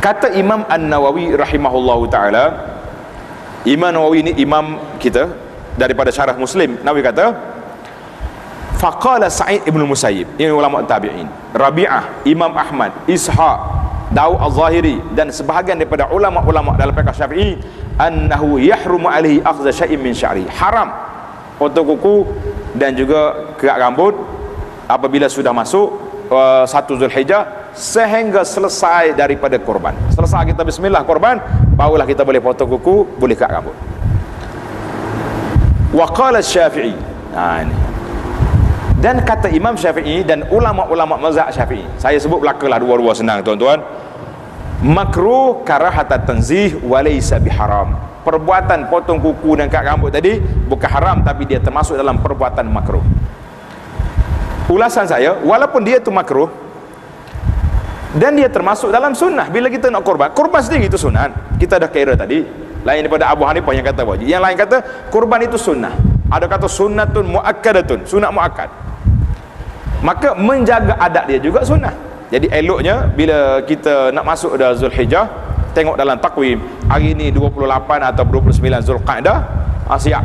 Kata Imam An-Nawawi rahimahullahu taala, Imam Nawawi ini imam kita daripada syarah Muslim, Nawawi kata, faqala Sa'id ibn Musayyib, ini ulama tabi'in, Rabi'ah, Imam Ahmad, Ishaq, Daud Az-Zahiri dan sebahagian daripada ulama-ulama dalam fiqh Syafi'i, annahu yahrumu alaihi akhdha syai'in min sya'ri, haram potong kuku dan juga kerak rambut apabila sudah masuk 1 Zulhijjah sehingga selesai daripada korban. Selesai kita bismillah korban, barulah kita boleh potong kuku, boleh kerak rambut. Wa qala Syafi'i, ini. Dan kata Imam Syafi'i dan ulama-ulama mazhab Syafi'i, saya sebut belakalah dua-dua senang tuan-tuan, makruh karahatat tanzih wa laysa biharam. Perbuatan potong kuku dan kerak rambut tadi bukan haram, tapi dia termasuk dalam perbuatan makruh. Ulasan saya, walaupun dia itu makruh dan dia termasuk dalam sunnah, bila kita nak korban sendiri itu sunnah. Kita dah kira tadi, lain daripada Abu Hanifah yang kata wajib, yang lain kata korban itu sunnah. Ada kata sunnatun muakkadatun, sunnah muakkad. Maka menjaga adat dia juga sunnah. Jadi eloknya bila kita nak masuk dah Zulhijjah, tengok dalam takwim, hari ni 28 atau 29 Zulqa'dah, siap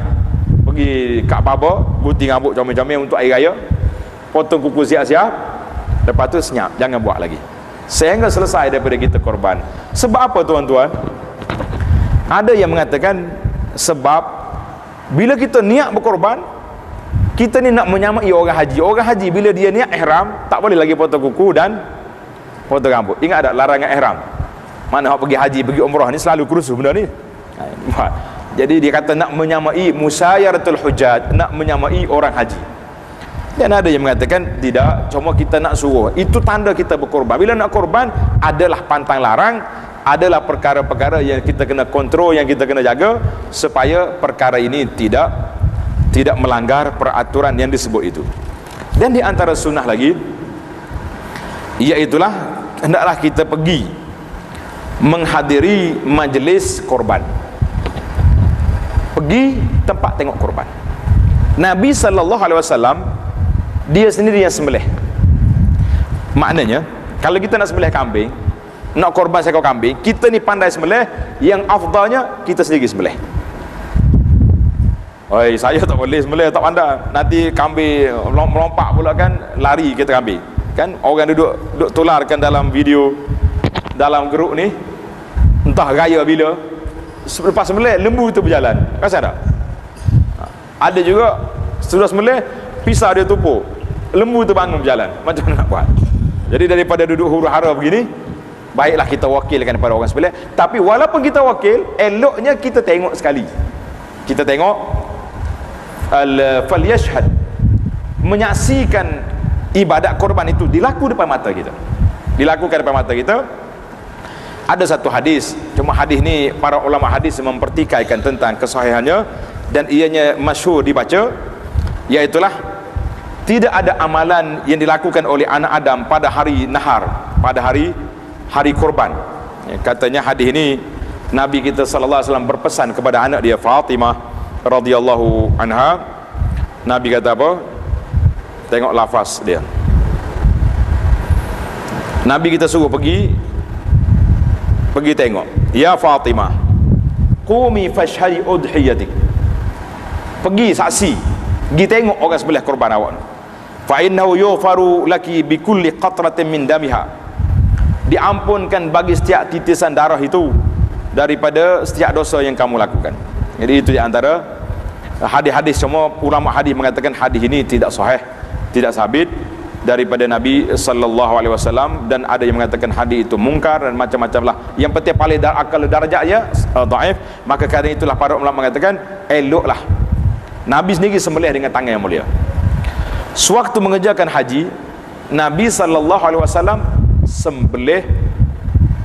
pergi kat baba, gunting rambut comel-comel untuk hari raya, potong kuku siap-siap, lepas tu senyap, jangan buat lagi sehingga selesai daripada kita korban. Sebab apa tuan-tuan? Ada yang mengatakan sebab bila kita niat berkorban, kita ni nak menyamai orang haji. Orang haji bila dia niat ihram, tak boleh lagi potong kuku dan potong rambut. Ingat tak larangan ihram? Mana orang pergi haji, pergi umrah ni selalu kerusuh benda ni. Jadi dia kata nak menyamai musyayaratul hujjaj, nak menyamai orang haji. Dan ada yang mengatakan tidak, cuma kita nak suruh. Itu tanda kita berkorban. Bila nak korban, adalah pantang larang, adalah perkara-perkara yang kita kena kontrol, yang kita kena jaga supaya perkara ini tidak melanggar peraturan yang disebut itu. Dan di antara sunnah lagi, iaitulah hendaklah kita pergi menghadiri majlis korban, pergi tempat tengok korban. Nabi SAW dia sendiri yang sembelih. Maknanya kalau kita nak sembelih kambing, nak korban seekor kambing, kita ni pandai sembelih, yang afdalnya kita sendiri sembelih. Oi, saya tak boleh sembelih, tak pandai. Nanti kambing melompat pula kan, lari kita kambing. Kan orang duduk tularkan dalam video, dalam grup ni, entah gaya bila selepas sembelih lembu tu berjalan. Rasa tak? Ada juga sudah sembelih, pisau dia tumpuk, lembu tu bangun berjalan. Macam mana nak buat? Jadi daripada duduk huru-hara begini, baiklah kita wakilkan kepada orang sembelih. Tapi walaupun kita wakil, eloknya kita tengok sekali. Kita tengok falyashhad, menyaksikan ibadat korban itu dilaku depan mata kita, dilakukan depan mata kita. Ada satu hadis, cuma hadis ni para ulama hadis mempertikaikan tentang kesahihannya, dan ianya masyhur dibaca, iaitulah tidak ada amalan yang dilakukan oleh anak Adam pada hari nahar, pada hari korban. Katanya hadis ini Nabi kita sallallahu alaihi wasallam berpesan kepada anak dia Fatimah radhiyallahu anha. Nabi kata apa? Tengok lafaz dia. Nabi kita suruh pergi tengok. Ya Fatimah, qumi fashhadi udhiyatik. Pergi saksi, pergi tengok orang sebelah korban awak. Fa innahu yufaru laki bi kulli qatratin min damiha. Diampunkan bagi setiap titisan darah itu daripada setiap dosa yang kamu lakukan. Jadi itu di antara hadis-hadis. Semua ulama hadis mengatakan hadis ini tidak sahih, tidak sabit daripada Nabi sallallahu alaihi wasallam, dan ada yang mengatakan hadis itu mungkar dan macam-macam lah. Yang penting paling akal darajatnya dhaif. Maka kerana itulah para ulama mengatakan eloklah Nabi sendiri sembelih dengan tangan yang mulia. Sewaktu mengerjakan haji, Nabi sallallahu alaihi wasallam sembelih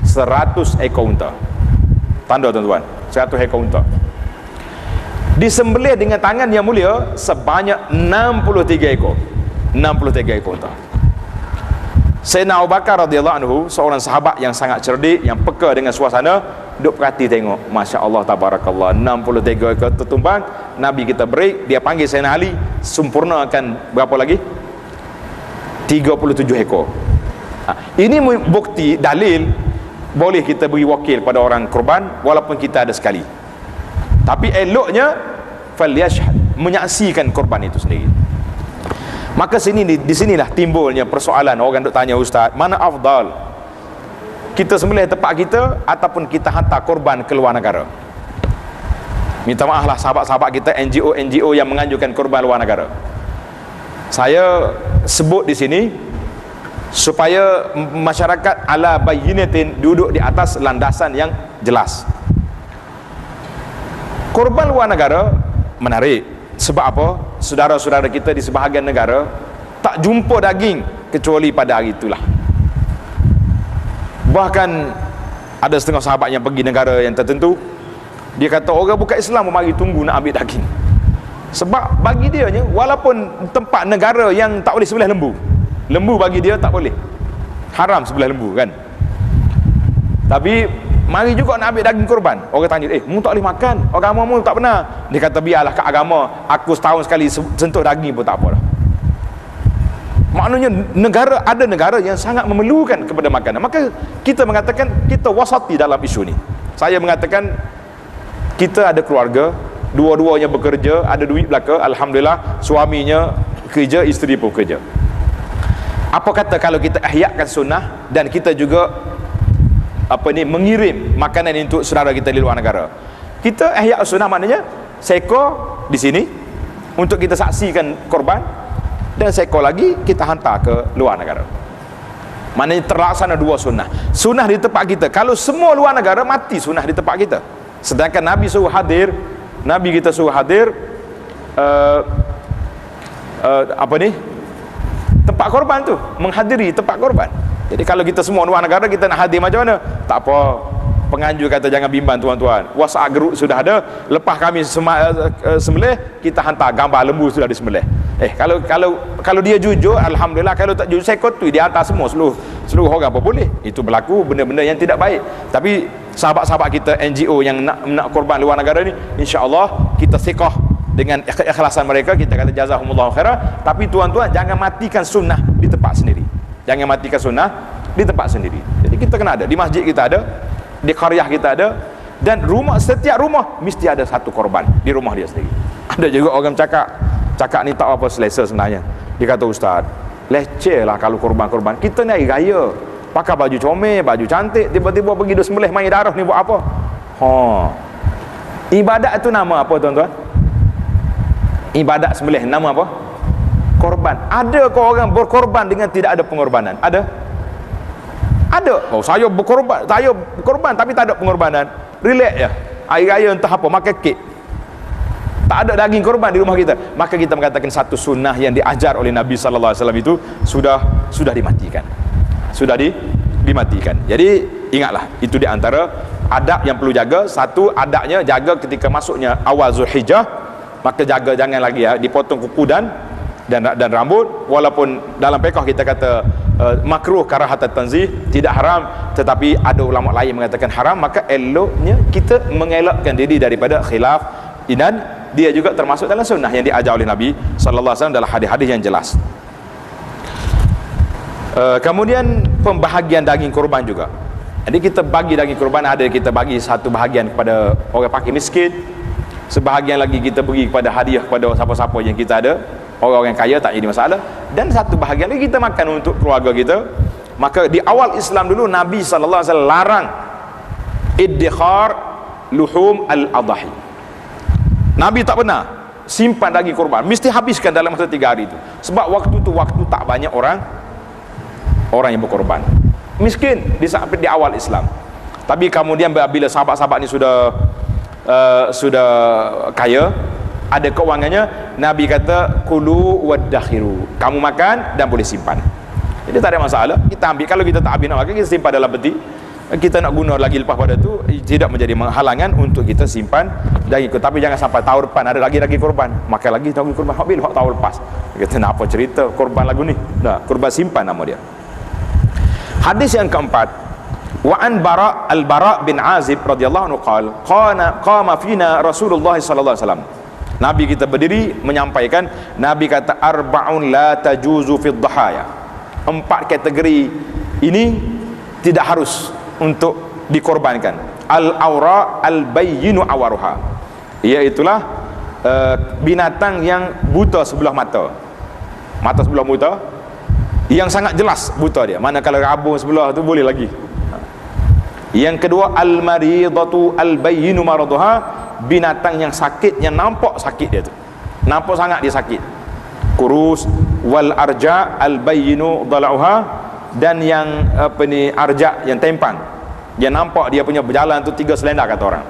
100 ekor unta. Tanda tuan-tuan, 100 ekor unta disembelih dengan tangan yang mulia sebanyak 63 ekor. 63 ekor unta. Sayyidina Abu Bakar radhiyallahu anhu, seorang sahabat yang sangat cerdik, yang peka dengan suasana, duk perhati tengok, Masya Allah tabarakallah, 63 ekor tertumbang. Nabi kita break, dia panggil Sayyidina Ali, sempurnakan berapa lagi? 37 ekor. Ini bukti, dalil boleh kita beri wakil pada orang korban walaupun kita ada sekali. Tapi eloknya falyashhad, menyaksikan korban itu sendiri. Maka di sinilah timbulnya persoalan. Orang duk tanya, Ustaz, mana afdal, kita sembelih tempat kita ataupun kita hantar korban ke luar negara? Minta maaf lah sahabat-sahabat kita NGO yang menganjurkan korban luar negara. Saya sebut di sini supaya masyarakat ala bayyinatin, duduk di atas landasan yang jelas. Korban luar negara menarik. Sebab apa? Saudara-saudara kita di sebahagian negara tak jumpa daging kecuali pada hari itulah. Bahkan ada setengah sahabat yang pergi negara yang tertentu, dia kata orang bukan Islam mari tunggu nak ambil daging. Sebab bagi dia, walaupun tempat negara yang tak boleh sebelah lembu bagi dia tak boleh, haram sebelah lembu kan, tapi mari juga nak ambil daging korban. Orang tanya, mu tak boleh makan, agama mu tak benar. Dia kata, biarlah kat agama, aku setahun sekali sentuh daging pun tak apa dah. Maknanya ada negara yang sangat memerlukan kepada makanan. Maka kita mengatakan kita wasati dalam isu ni. Saya mengatakan kita ada keluarga, dua-duanya bekerja, ada duit belaka, alhamdulillah, suaminya kerja, isteri pun kerja. Apa kata kalau kita ihyakan sunnah dan kita juga mengirim makanan untuk saudara kita di luar negara? Kita ihya sunnah maknanya seekor di sini untuk kita saksikan korban, dan seekor lagi kita hantar ke luar negara. Maknanya terlaksana dua sunnah. Sunnah di tempat kita. Kalau semua luar negara, mati sunnah di tempat kita. Sedangkan Nabi suruh hadir, Nabi kita suruh hadir tempat korban tu, menghadiri tempat korban. Jadi kalau kita semua luar negara, kita nak hadir macam mana? Tak apa, penganjur kata jangan bimbang tuan-tuan, WhatsApp group sudah ada, lepas kami sembelih, kita hantar gambar lembu sudah disembelih. Kalau dia jujur, alhamdulillah. Kalau tak jujur, saya kotui dia hantar semua, seluruh orang apa boleh. Itu berlaku benda-benda yang tidak baik. Tapi sahabat-sahabat kita NGO yang nak korban luar negara ni, insya-Allah kita siqah dengan ikhlasan mereka, kita kata jazahumullahu khairah. Tapi tuan-tuan, jangan matikan sunnah di tempat sendiri. Jangan matikan sunnah di tempat sendiri. Jadi kita kena ada, di masjid kita ada, di qaryah kita ada, dan setiap rumah mesti ada satu korban di rumah dia sendiri. Ada juga orang cakap ni tak apa selesa sebenarnya. Dia kata, ustaz, leceh lah kalau korban-korban. Kita ni gaya, pakai baju comel, baju cantik, tiba-tiba pergi dia sembelih main darah ni buat apa? Ibadat tu nama apa tuan-tuan? Ibadat sembelih nama apa? Korban. Ada ke orang berkorban dengan tidak ada pengorbanan? Ada? Ada. Saya berkorban tapi tak ada pengorbanan. Relax je. Hari raya entah apa, makan kek, tak ada daging korban di rumah kita. Maka kita mengatakan satu sunnah yang diajar oleh Nabi sallallahu alaihi wasallam itu sudah dimatikan. Sudah dimatikan. Jadi ingatlah, itu di antara adab yang perlu jaga. Satu, adabnya jaga ketika masuknya awal Zulhijjah, maka jaga jangan lagi dipotong kuku dan rambut. Walaupun dalam fiqh kita kata makruh karahatat tanzih, tidak haram, tetapi ada ulama lain mengatakan haram. Maka eloknya kita mengelakkan diri daripada khilaf, dan dia juga termasuk dalam sunnah yang diajar oleh Nabi sallallahu alaihi wasallam dalam hadis-hadis yang jelas. Kemudian pembahagian daging korban juga. Jadi kita bagi daging korban, ada kita bagi satu bahagian kepada orang fakir miskin, sebahagian lagi kita beri kepada hadiah kepada siapa-siapa yang kita ada, orang-orang kaya tak jadi masalah, dan satu bahagian lagi kita makan untuk keluarga kita. Maka di awal Islam dulu Nabi sallallahu alaihi wasallam larang iddikhar luhum al-adhahi. Nabi tak pernah simpan daging korban, mesti habiskan dalam masa 3 hari itu. Sebab waktu tak banyak orang yang berkorban, miskin di awal Islam. Tapi kemudian bila sahabat-sahabat ni sudah kaya, ada keuangannya, Nabi kata kulu waddakhiru, kamu makan dan boleh simpan. Jadi tak ada masalah, kita ambil. Kalau kita tak habis nak makan, kita simpan dalam peti. Kita nak guna lagi lepas pada tu, tidak menjadi halangan untuk kita simpan daging. Tapi jangan sampai tahun depan ada lagi korban, makan lagi daging korban habis tahun lepas. Kita nak apa cerita korban lagu ni? Nah, korban simpan nama dia. Hadis yang keempat, wa an al-Bara bin Azib radhiyallahu anhu qama fina Rasulullah sallallahu alaihi wasallam. Nabi kita berdiri menyampaikan, Nabi kata arba'un la tajuzu fi dhahaya. 4 kategori ini tidak harus untuk dikorbankan. Al-aura al-bayyinu awaruha, iaitulah binatang yang buta sebelah mata sebelah buta, yang sangat jelas buta dia. Mana kalau rabung sebelah tu boleh lagi. Yang kedua, al-maridatu al-bayyinu maraduha, binatang yang sakit, yang nampak sakit dia tu, nampak sangat dia sakit. Kurus. Wal arja al-bayyinu dalauha, dan yang arja, yang tempang, dia nampak dia punya berjalan tu 3 selendar kata orang.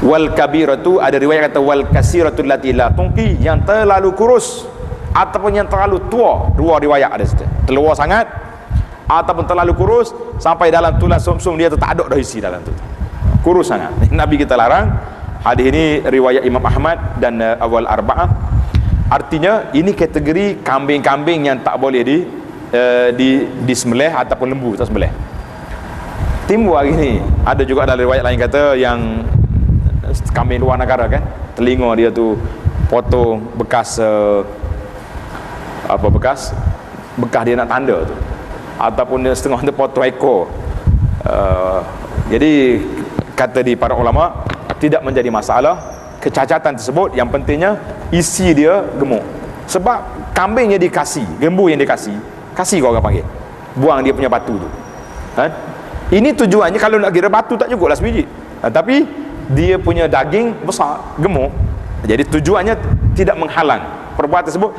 Wal kabiratu, ada riwayat kata wal kasiratu allati la tunqi, yang terlalu kurus ataupun yang terlalu tua. 2 riwayat ada situ, terluar sangat ataupun terlalu kurus sampai dalam tulang sumsum dia tu tak ada dah isi dalam tu, kurus sangat. Nabi kita larang. Hadis ini riwayat Imam Ahmad dan awal arba'ah. Artinya ini kategori kambing-kambing yang tak boleh disembelih ataupun lembu tak sembelih. Timbul hari ni ada juga dalam riwayat lain kata yang kambing luar negara kan, telinga dia tu potong bekas bekas dia nak tanda tu, ataupun setengah dia potong ekor. Jadi kata di para ulama tidak menjadi masalah kecacatan tersebut, yang pentingnya isi dia gemuk. Sebab kambing yang dikasih, gembu yang kasih kau orang panggil, buang dia punya batu tu kan? Ini tujuannya, kalau nak kira batu tak cukup lah sebiji, tapi dia punya daging besar, gemuk. Jadi tujuannya tidak menghalang perbuatan tersebut.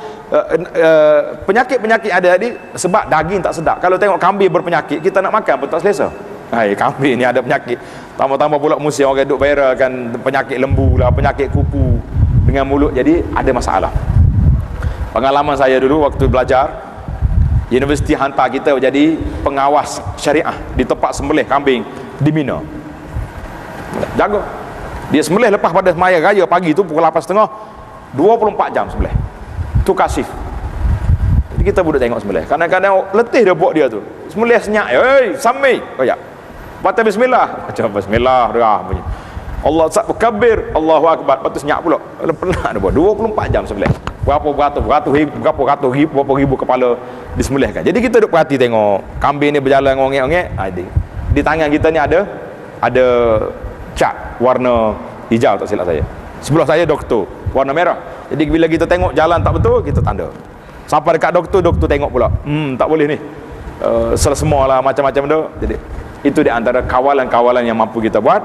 Penyakit-penyakit ada tadi sebab daging tak sedap. Kalau tengok kambing berpenyakit, kita nak makan pun tak selesa. Hai, kambing ni ada penyakit. Tambah-tambah pula musim orang duk viral kan, penyakit lembu lah, penyakit kuku dengan mulut, jadi ada masalah. Pengalaman saya dulu waktu belajar, universiti hantar kita jadi pengawas syariah di tempat sembelih kambing di Mina. Jaga. Dia sembelih lepas pada semaya raya pagi tu pukul 8.30, 24 jam sembelih. Tu kasif. Jadi kita budak tengok sembelih. Kadang-kadang letih dia buat dia tu. Sembelih senyap. Hei, sami. Oh ya. Baca bismillah. Baca bismillah dah bunyi. Allah takbir, Allahu akbar. Lepas tu senyap pula. Penat dia buat 24 jam sembelih. Berapa ratus ribu kepala disembelihkan. Jadi kita duk perhati tengok kambing ni berjalan ongek-ongek. Di tangan kita ni ada cat warna hijau, tak silap saya. Sebelah saya doktor warna merah. Jadi bila kita tengok jalan tak betul, kita tanda. Sampai dekat doktor tengok pula, tak boleh ni, semualah macam-macam tu. Jadi itu di antara kawalan-kawalan yang mampu kita buat.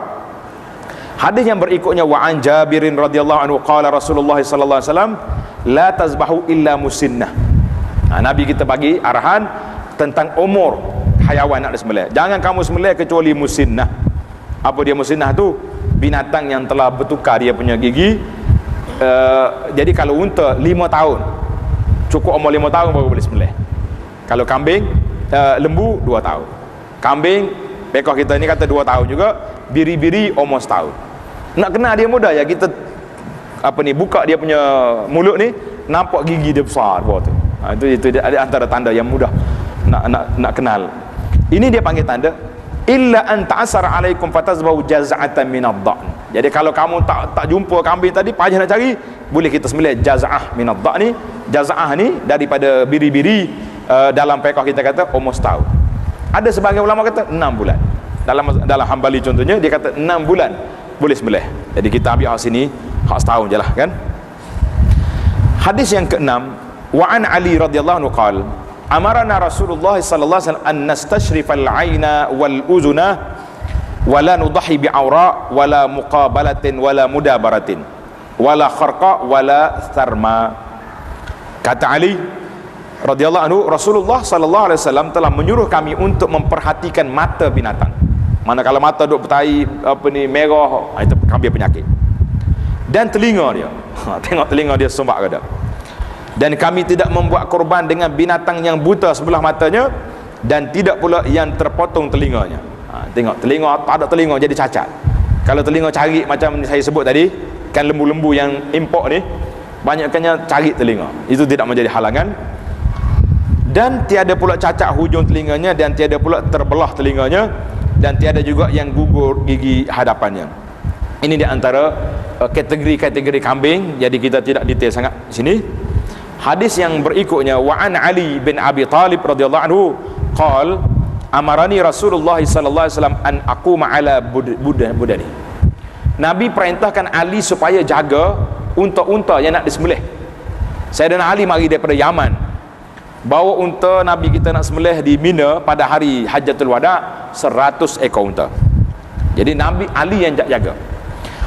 Hadis yang berikutnya, wa an Jabirin radhiyallahu anhu qala Rasulullah sallallahu alaihi wasallam la tazbahu illa musinnah. Nabi kita bagi arahan tentang umur haiwan nak disembelih. Jangan kamu sembelih kecuali musinnah. Apa dia musinnah tu? Binatang yang telah bertukar dia punya gigi. Jadi kalau unta 5 tahun, cukup umur 5 tahun baru boleh sembelih. Kalau kambing, lembu 2 tahun. Kambing pekoh kita ni kata 2 tahun juga. Biri-biri umur setahun. Nak kenal dia mudah ya, kita buka dia punya mulut ni, nampak gigi dia besar bawah tu. Itu ada antara tanda yang mudah nak kenal. Ini dia panggil tanda illa an ta'assara alaikum fatazbahu jaz'atan minad dha'n. Jadi kalau kamu tak jumpa kambing tadi, payah nak cari, boleh kita sembelih jaz'ah minad dha'n ni. Jaz'ah ni daripada biri-biri, dalam fiqh kita kata umur setahun. Ada sebagian ulama kata 6 bulan. Dalam Hambali contohnya dia kata 6 bulan boleh sembelih. Jadi kita ambil hak sini, hak setahun je lah kan. Hadis yang ke-6, wa an Ali radhiyallahu anhu qala amarana Rasulullah sallallahu alaihi wasallam an nastashrifal aina wal uzuna wa la nudhi bi awra wa la muqabalatin wa la mudabaratin wa la kharqa wa la tharma. Kata Ali radhiyallahu anhu, Rasulullah sallallahu alaihi wasallam telah menyuruh kami untuk memperhatikan mata binatang. Manakala mata duk bertai merah, itu kambing penyakit. Dan telinga dia. Tengok telinga dia sombak ke tak? Dan kami tidak membuat korban dengan binatang yang buta sebelah matanya dan tidak pula yang terpotong telinganya. Tengok telinga, tak ada telinga jadi cacat. Kalau telinga cari macam saya sebut tadi, kan lembu-lembu yang import ni banyakkannya cari telinga. Itu tidak menjadi halangan. Dan tiada pula cacat hujung telinganya, dan tiada pula terbelah telinganya, dan tiada juga yang gugur gigi hadapannya. Ini di antara kategori-kategori kambing. Jadi kita tidak detail sangat sini. Hadis yang berikutnya, wa an Ali bin Abi Talib radhiyallahu anhu qala amarani Rasulullah sallallahu alaihi wasallam an aquma ala budani. Nabi perintahkan Ali supaya jaga unta-unta yang nak disembelih. Sayyidina Ali mari daripada Yaman, bawa unta Nabi kita nak sembelih di Mina pada hari Hajjatul Wada, 100 ekor unta. Jadi Nabi Ali yang jaga.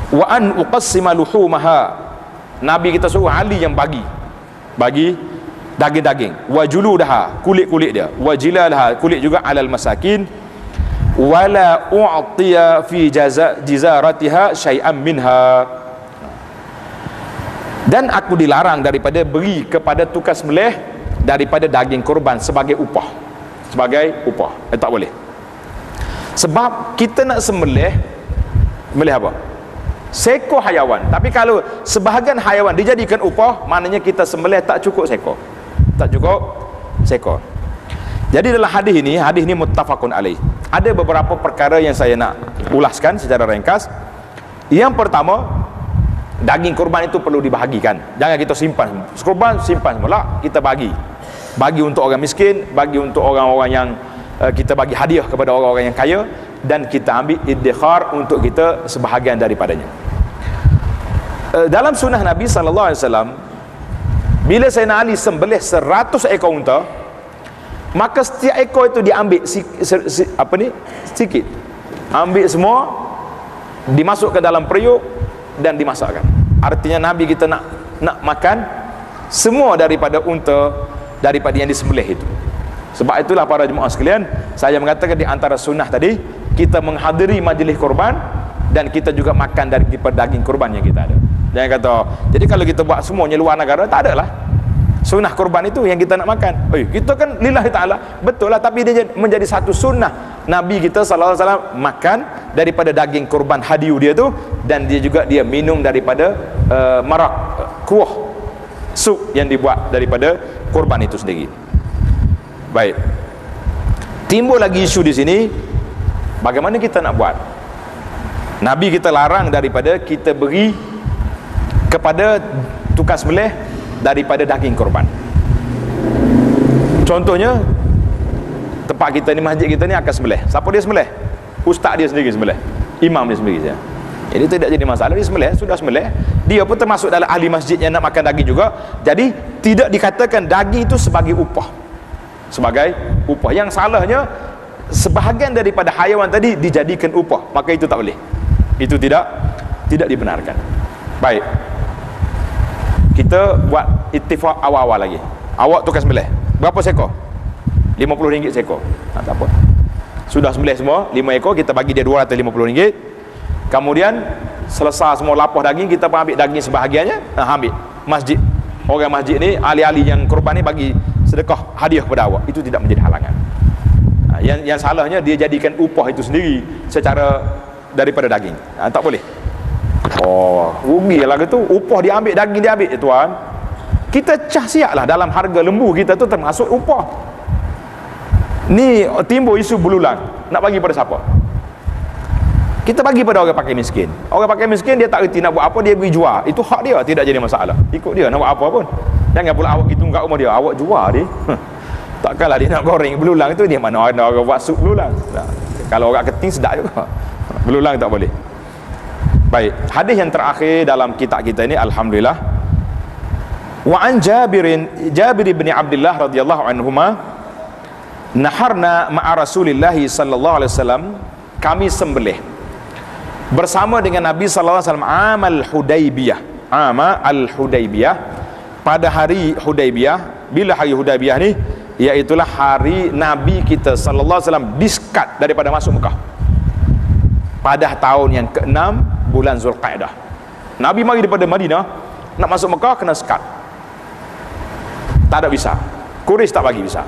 Wa an uqassima luhumaha, Nabi kita suruh Ali yang bagi daging-daging. Wa juludaha, kulit-kulit dia. Wa jilalaha, kulit juga alal masakin. Wala u'tiya fi jizaratiha syai'an minha. Dan aku dilarang daripada beri kepada tukang sembelih daripada daging korban sebagai upah. Tak boleh. Sebab kita nak sembelih apa? Seekor haiwan. Tapi kalau sebahagian haiwan dijadikan upah, maknanya kita sembelih tak cukup seekor. Jadi dalam hadis ini muttafaqun alaih. Ada beberapa perkara yang saya nak ulaskan secara ringkas. Yang pertama, daging korban itu perlu dibahagikan. Jangan kita simpan. Korban simpan semula, kita bagi untuk orang miskin, bagi untuk orang-orang yang kita bagi hadiah kepada orang-orang yang kaya, dan kita ambil iddikhar untuk kita sebahagian daripadanya. Dalam sunnah Nabi sallallahu alaihi wasallam, bila Sayyidina Ali sembelih 100 ekor unta, maka setiap ekor itu diambil sedikit. Ambil semua, dimasuk ke dalam periuk dan dimasakkan. Artinya Nabi kita nak makan semua daripada unta, daripada yang disembelih itu. Sebab itulah para jemaah sekalian, saya mengatakan di antara sunnah tadi, kita menghadiri majlis korban dan kita juga makan daripada daging korban yang kita ada. Jangan kata, jadi kalau kita buat semuanya luar negara, tak ada lah. Sunnah korban itu yang kita nak makan. Kita kan lillahi ta'ala, betul lah, tapi dia menjadi satu sunnah Nabi kita sallallahu alaihi wasallam makan daripada daging korban hadiu dia tu, dan dia juga dia minum daripada marak, kuah sup yang dibuat daripada korban itu sendiri. Baik. Timbul lagi isu di sini, bagaimana kita nak buat? Nabi kita larang daripada kita beri kepada tukang sembelih daripada daging korban. Contohnya tempat kita ni, masjid kita ni akan sembelih. Siapa dia sembelih? Ustaz dia sendiri sembelih, imam dia sendiri saja. Jadi tidak jadi masalah, dia sembelih, sudah sembelih. Dia pun termasuk dalam ahli masjid yang nak makan daging juga. Jadi tidak dikatakan daging itu sebagai upah. Sebagai upah. Yang salahnya sebahagian daripada haiwan tadi dijadikan upah, maka itu tak boleh. Itu tidak dibenarkan. Baik. Kita buat ittifaq awal-awal lagi. Awak tukar sembelih. Berapa sekor? RM50 sekor. Tak apa. Sudah sembelih semua 5 ekor, kita bagi dia RM250. Kemudian selesai semua lapah daging, kita pun ambil daging sebahagiannya, ambil masjid. Orang masjid ni, ahli-ahli yang korban ni bagi sedekah hadiah kepada awak. Itu tidak menjadi halangan. Yang salahnya dia jadikan upah itu sendiri secara daripada daging. Tak boleh. Oh, rugi lah gitu. Upah dia ambil, daging dia ambil, tuan. Kita cah siap lah dalam harga lembu kita tu termasuk upah. Ni timbul isu berulang. Nak bagi pada siapa? Kita bagi pada orang pakai miskin. Orang pakai miskin dia tak reti nak buat apa, dia beri jual. Itu hak dia, tidak jadi masalah. Ikut dia nak buat apa pun. Jangan pula awak gitu kat rumah dia, awak jual dia. Takkanlah dia nak goreng belulang itu, dia mana ada orang buat sup belulang. Kalau orang keting sedap juga. Belulang tak boleh. Baik, hadis yang terakhir dalam kitab kita ini, alhamdulillah. Wa an Jabir bin Abdullah radhiyallahu anhuma, naharna ma'a Rasulillah sallallahu alaihi wasallam, kami sembelih bersama dengan Nabi sallallahu alaihi wasallam amal Hudaybiyah. Amal Hudaybiyah, pada hari Hudaybiyah. Bila hari Hudaybiyah ni? Iaitulah hari Nabi kita sallallahu alaihi wasallam diskat daripada masuk Mekah. Pada tahun yang ke-6 bulan Zulqa'dah. Nabi mari daripada Madinah nak masuk Mekah, kena sekat. Tak ada visa. Quraisy tak bagi visa.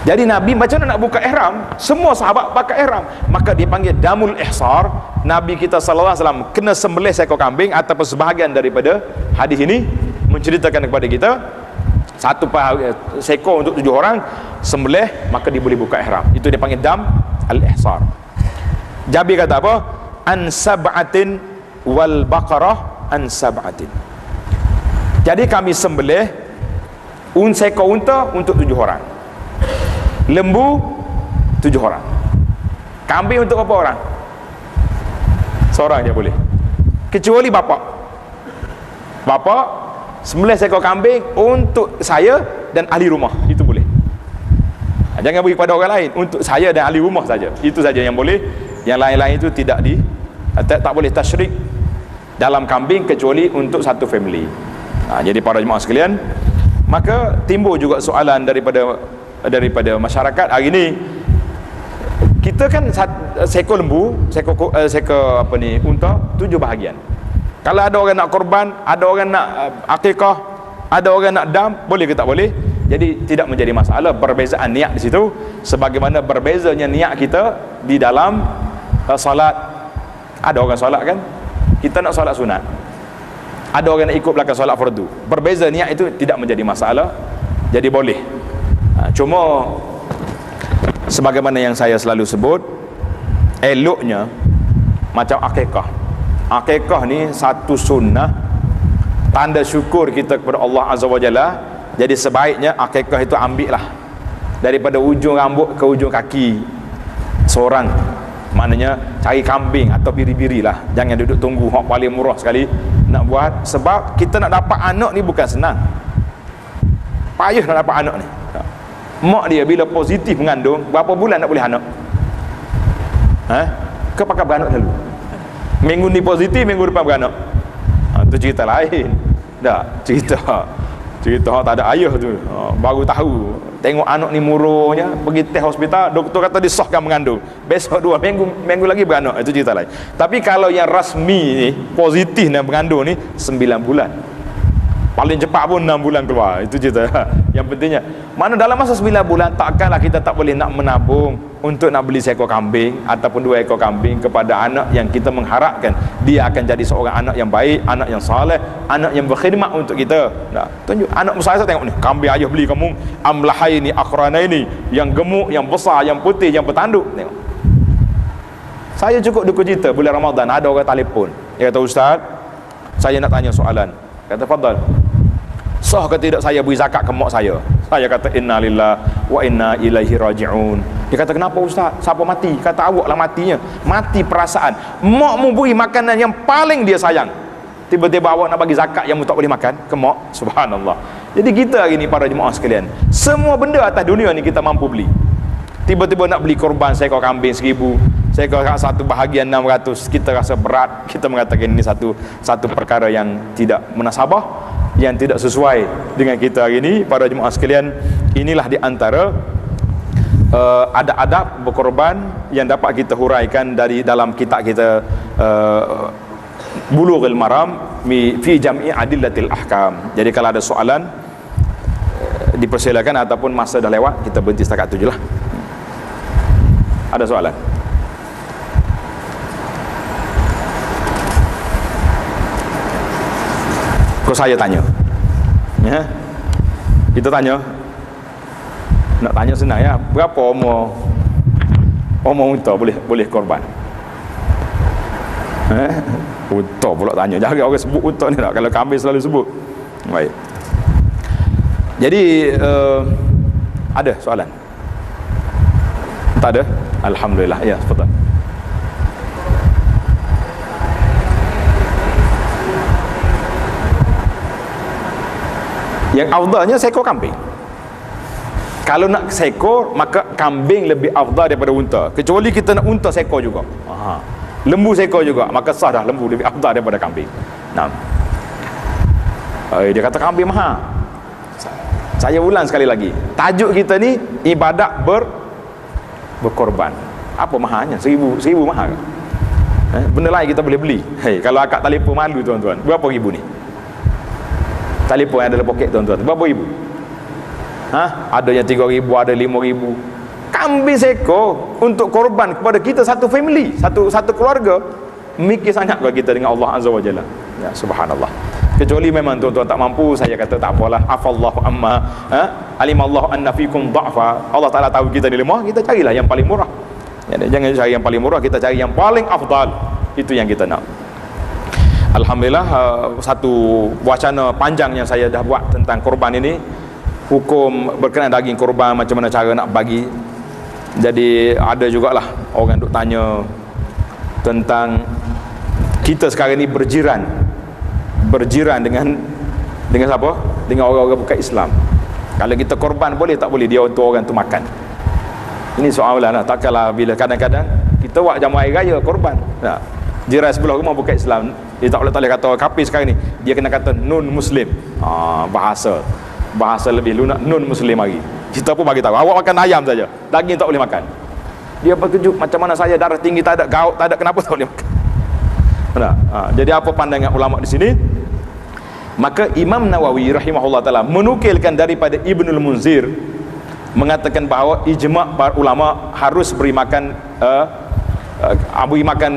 Jadi Nabi macam mana nak buka ihram? Semua sahabat pakai ihram, maka dipanggil damul ihsar. Nabi kita sallallahu alaihi wasallam kena sembelih seekor kambing, ataupun sebahagian daripada hadis ini menceritakan kepada kita satu seekor untuk 7 orang sembelih, maka dia boleh buka ihram. Itu dia panggil dam al-ihsar. Jabir kata apa? An sab'atin wal baqarah an sab'atin. Jadi kami sembelih seekor unta untuk 7 orang, lembu 7 orang, kambing untuk berapa orang? Seorang je boleh, kecuali bapak sembelih seekor kambing untuk saya dan ahli rumah, itu boleh. Jangan beri pada orang lain, untuk saya dan ahli rumah saja, itu saja yang boleh. Yang lain-lain itu tak boleh tasyrik dalam kambing kecuali untuk satu family. Jadi para jemaah sekalian, maka timbul juga soalan daripada masyarakat hari ini. Kita kan seekor lembu, seekor unta 7 bahagian. Kalau ada orang nak korban, ada orang nak akikah, ada orang nak dam, boleh ke tak boleh? Jadi tidak menjadi masalah perbezaan niat di situ, sebagaimana berbezanya niat kita di dalam solat. Ada orang solat kan, kita nak solat sunat, ada orang nak ikut belakang solat fardu. Berbeza niat itu tidak menjadi masalah, jadi boleh. Cuma sebagaimana yang saya selalu sebut, eloknya macam akikah. Akikah ni satu sunnah, tanda syukur kita kepada Allah Azza wa Jalla. Jadi sebaiknya akikah itu ambil lah daripada ujung rambut ke ujung kaki seorang. Maknanya cari kambing atau biri-biri lah, jangan duduk tunggu hak paling murah sekali nak buat. Sebab kita nak dapat anak ni bukan senang, payah nak dapat anak ni. Mak dia bila positif mengandung, berapa bulan nak boleh anak? Ke pakai beranak dulu? Minggu ni positif, minggu depan beranak. Itu cerita lain. Tak, cerita tak ada ayah tu. Baru tahu. Tengok anak ni murungnya, pergi test hospital, doktor kata disahkan mengandung. Besok 2 minggu lagi beranak. Itu cerita lain. Tapi kalau yang rasmi ni, positif dan mengandung ni 9 bulan. Paling cepat pun 6 bulan keluar. Itu cerita yang pentingnya. Mana dalam masa 9 bulan, takkanlah kita tak boleh nak menabung untuk nak beli seekor kambing ataupun 2 ekor kambing kepada anak yang kita mengharapkan dia akan jadi seorang anak yang baik, anak yang soleh, anak yang berkhidmat untuk kita. Nah, tunjuk anak saya tengok ni, kambing ayah beli kamu amlahaini akranaini, yang gemuk, yang besar, yang putih, yang bertanduk. Tengok. Saya cukup duka cerita bulan Ramadan ada orang telefon. Dia kata, "Ustaz, saya nak tanya soalan." Kata, "Fadal. Sah ke tidak saya beri zakat ke mak saya?" Saya kata, "Innalillahi wa inna ilaihi raji'un." Dia kata, "Kenapa Ustaz? Siapa mati?" Kata, "Awak lah matinya. Mati perasaan. Mak mu beri makanan yang paling dia sayang. Tiba-tiba awak nak bagi zakat yang mu tak boleh makan ke mak." Subhanallah. Jadi kita hari ni para jemaah sekalian, semua benda atas dunia ni kita mampu beli. Tiba-tiba nak beli korban seekor kambing 1000, seekor satu bahagian 600, kita rasa berat. Kita mengatakan ini satu perkara yang tidak munasabah, yang tidak sesuai dengan kita hari ini. Para jemaah sekalian, inilah di antara adab-adab berkorban yang dapat kita huraikan dari dalam kitab kita Bulughul Maram fi Jam'i Adillatil Ahkam. Jadi kalau ada soalan dipersilakan, ataupun masa dah lewat kita berhenti setakat tu jelah. Ada soalan? Kau saya tanya. Ya. Kita tanya. Nak tanya senang ya. Berapa umur unta boleh korban? Unta pula tanya. Jangan orang sebut unta ni tak. Kalau kambing selalu sebut. Baik. Jadi ada soalan? Tak ada? Alhamdulillah. Ya, betul. Yang afdalnya seekor kambing. Kalau nak seekor, maka kambing lebih afdal daripada unta. Kecuali kita nak unta seekor juga. Lembu seekor juga, maka sah dah lembu lebih afdal daripada kambing. Nah. Dia kata kambing mahal. Saya ulang sekali lagi. Tajuk kita ni ibadat berkorban. Apa mahalnya? 1000 mahal ke? Benda lain kita boleh beli. Kalau akak telefon malu tuan-tuan, berapa ribu ni? Telefon yang ada dalam poket tuan-tuan, berapa ribu? Ada yang 3,000, ada 5,000. Kambing seekor untuk korban kepada kita satu family, satu keluarga, mikir sangat kalau kita dengan Allah Azza wa Jalla. Ya, subhanallah. Kecuali memang tuan-tuan tak mampu, saya kata tak apalah, afallahu amma alimallahu anna fikum dha'fa. Allah Taala tahu kita ni lemah, kita carilah yang paling murah. Jangan cari yang paling murah, kita cari yang paling afdal. Itu yang kita nak. Alhamdulillah, satu wacana panjang yang saya dah buat tentang korban ini, hukum berkenaan daging korban, macam mana cara nak bagi. Jadi ada jugalah orang duk tanya tentang kita sekarang ni berjiran dengan siapa? Dengan orang-orang bukan Islam. Kalau kita korban boleh tak boleh dia untuk orang tu makan? Ini soalan lah. Takkanlah bila kadang-kadang kita buat jamu hari raya korban. Nah, jiran sebelah rumah bukan Islam, dia tak boleh kata orang kafir sekarang ni. Dia kena kata non muslim. Bahasa lebih lunak, non muslim hari. Kita pun bagi tahu, awak makan ayam saja, daging tak boleh makan. Dia berkejut, macam mana saya darah tinggi tak ada, gout tak ada, kenapa tak boleh makan? Jadi apa pandangan ulama di sini? Maka Imam Nawawi rahimahullah taala menukilkan daripada Ibnul Munzir, mengatakan bahawa ijma' para ulama harus beri makan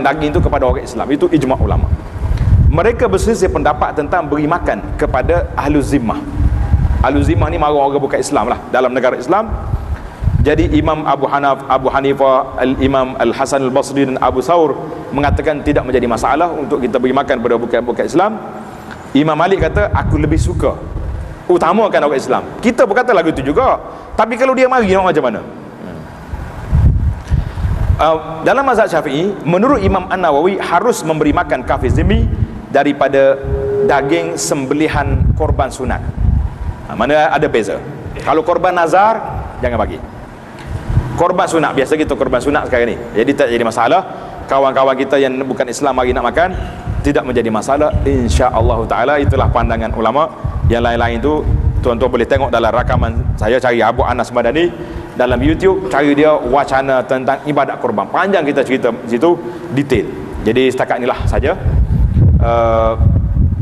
daging itu kepada orang Islam. Itu ijma' ulama. Mereka berselisih pendapat tentang beri makan kepada ahlu zimmah. Ahlu zimmah ni marah orang bukan Islam lah dalam negara Islam. Jadi Imam Abu Hanifah, Imam Al-Hasan Al-Basri dan Abu Thawr mengatakan tidak menjadi masalah untuk kita beri makan kepada bukan Islam. Imam Malik kata aku lebih suka utamakan orang Islam. Kita berkata lagu itu juga, tapi kalau dia mari nak macam mana? Dalam mazhab Syafi'i, menurut Imam An-Nawawi harus memberi makan kafir zimmi daripada daging sembelihan korban sunat. Mana ada beza. Kalau korban nazar jangan bagi. Korban sunat biasa gitu, korban sunat sekarang ni. Jadi tak jadi masalah. kawan-kawan kita yang bukan Islam mari nak makan, tidak menjadi masalah insya-Allah taala. Itulah pandangan ulama. Yang lain-lain itu tuan-tuan boleh tengok dalam rakaman saya, cari Abu Anas Madani dalam YouTube, cari dia wacana tentang ibadat kurban. Panjang kita cerita situ detail. Jadi setakat inilah saja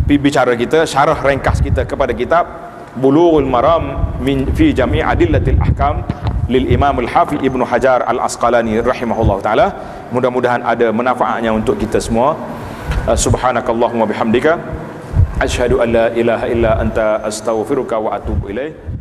bicara kita, syarah ringkas kita kepada kitab Bulughul Maram min fi Jami' Adillatil Ahkam lil Imam Al-Hafiz Ibnu Hajar Al-Asqalani rahimahullah taala. Mudah-mudahan ada manfaatnya untuk kita semua. Subhanakallahumma bihamdika asyhadu an la ilaha illa anta astaghfiruka wa atubu ilaik.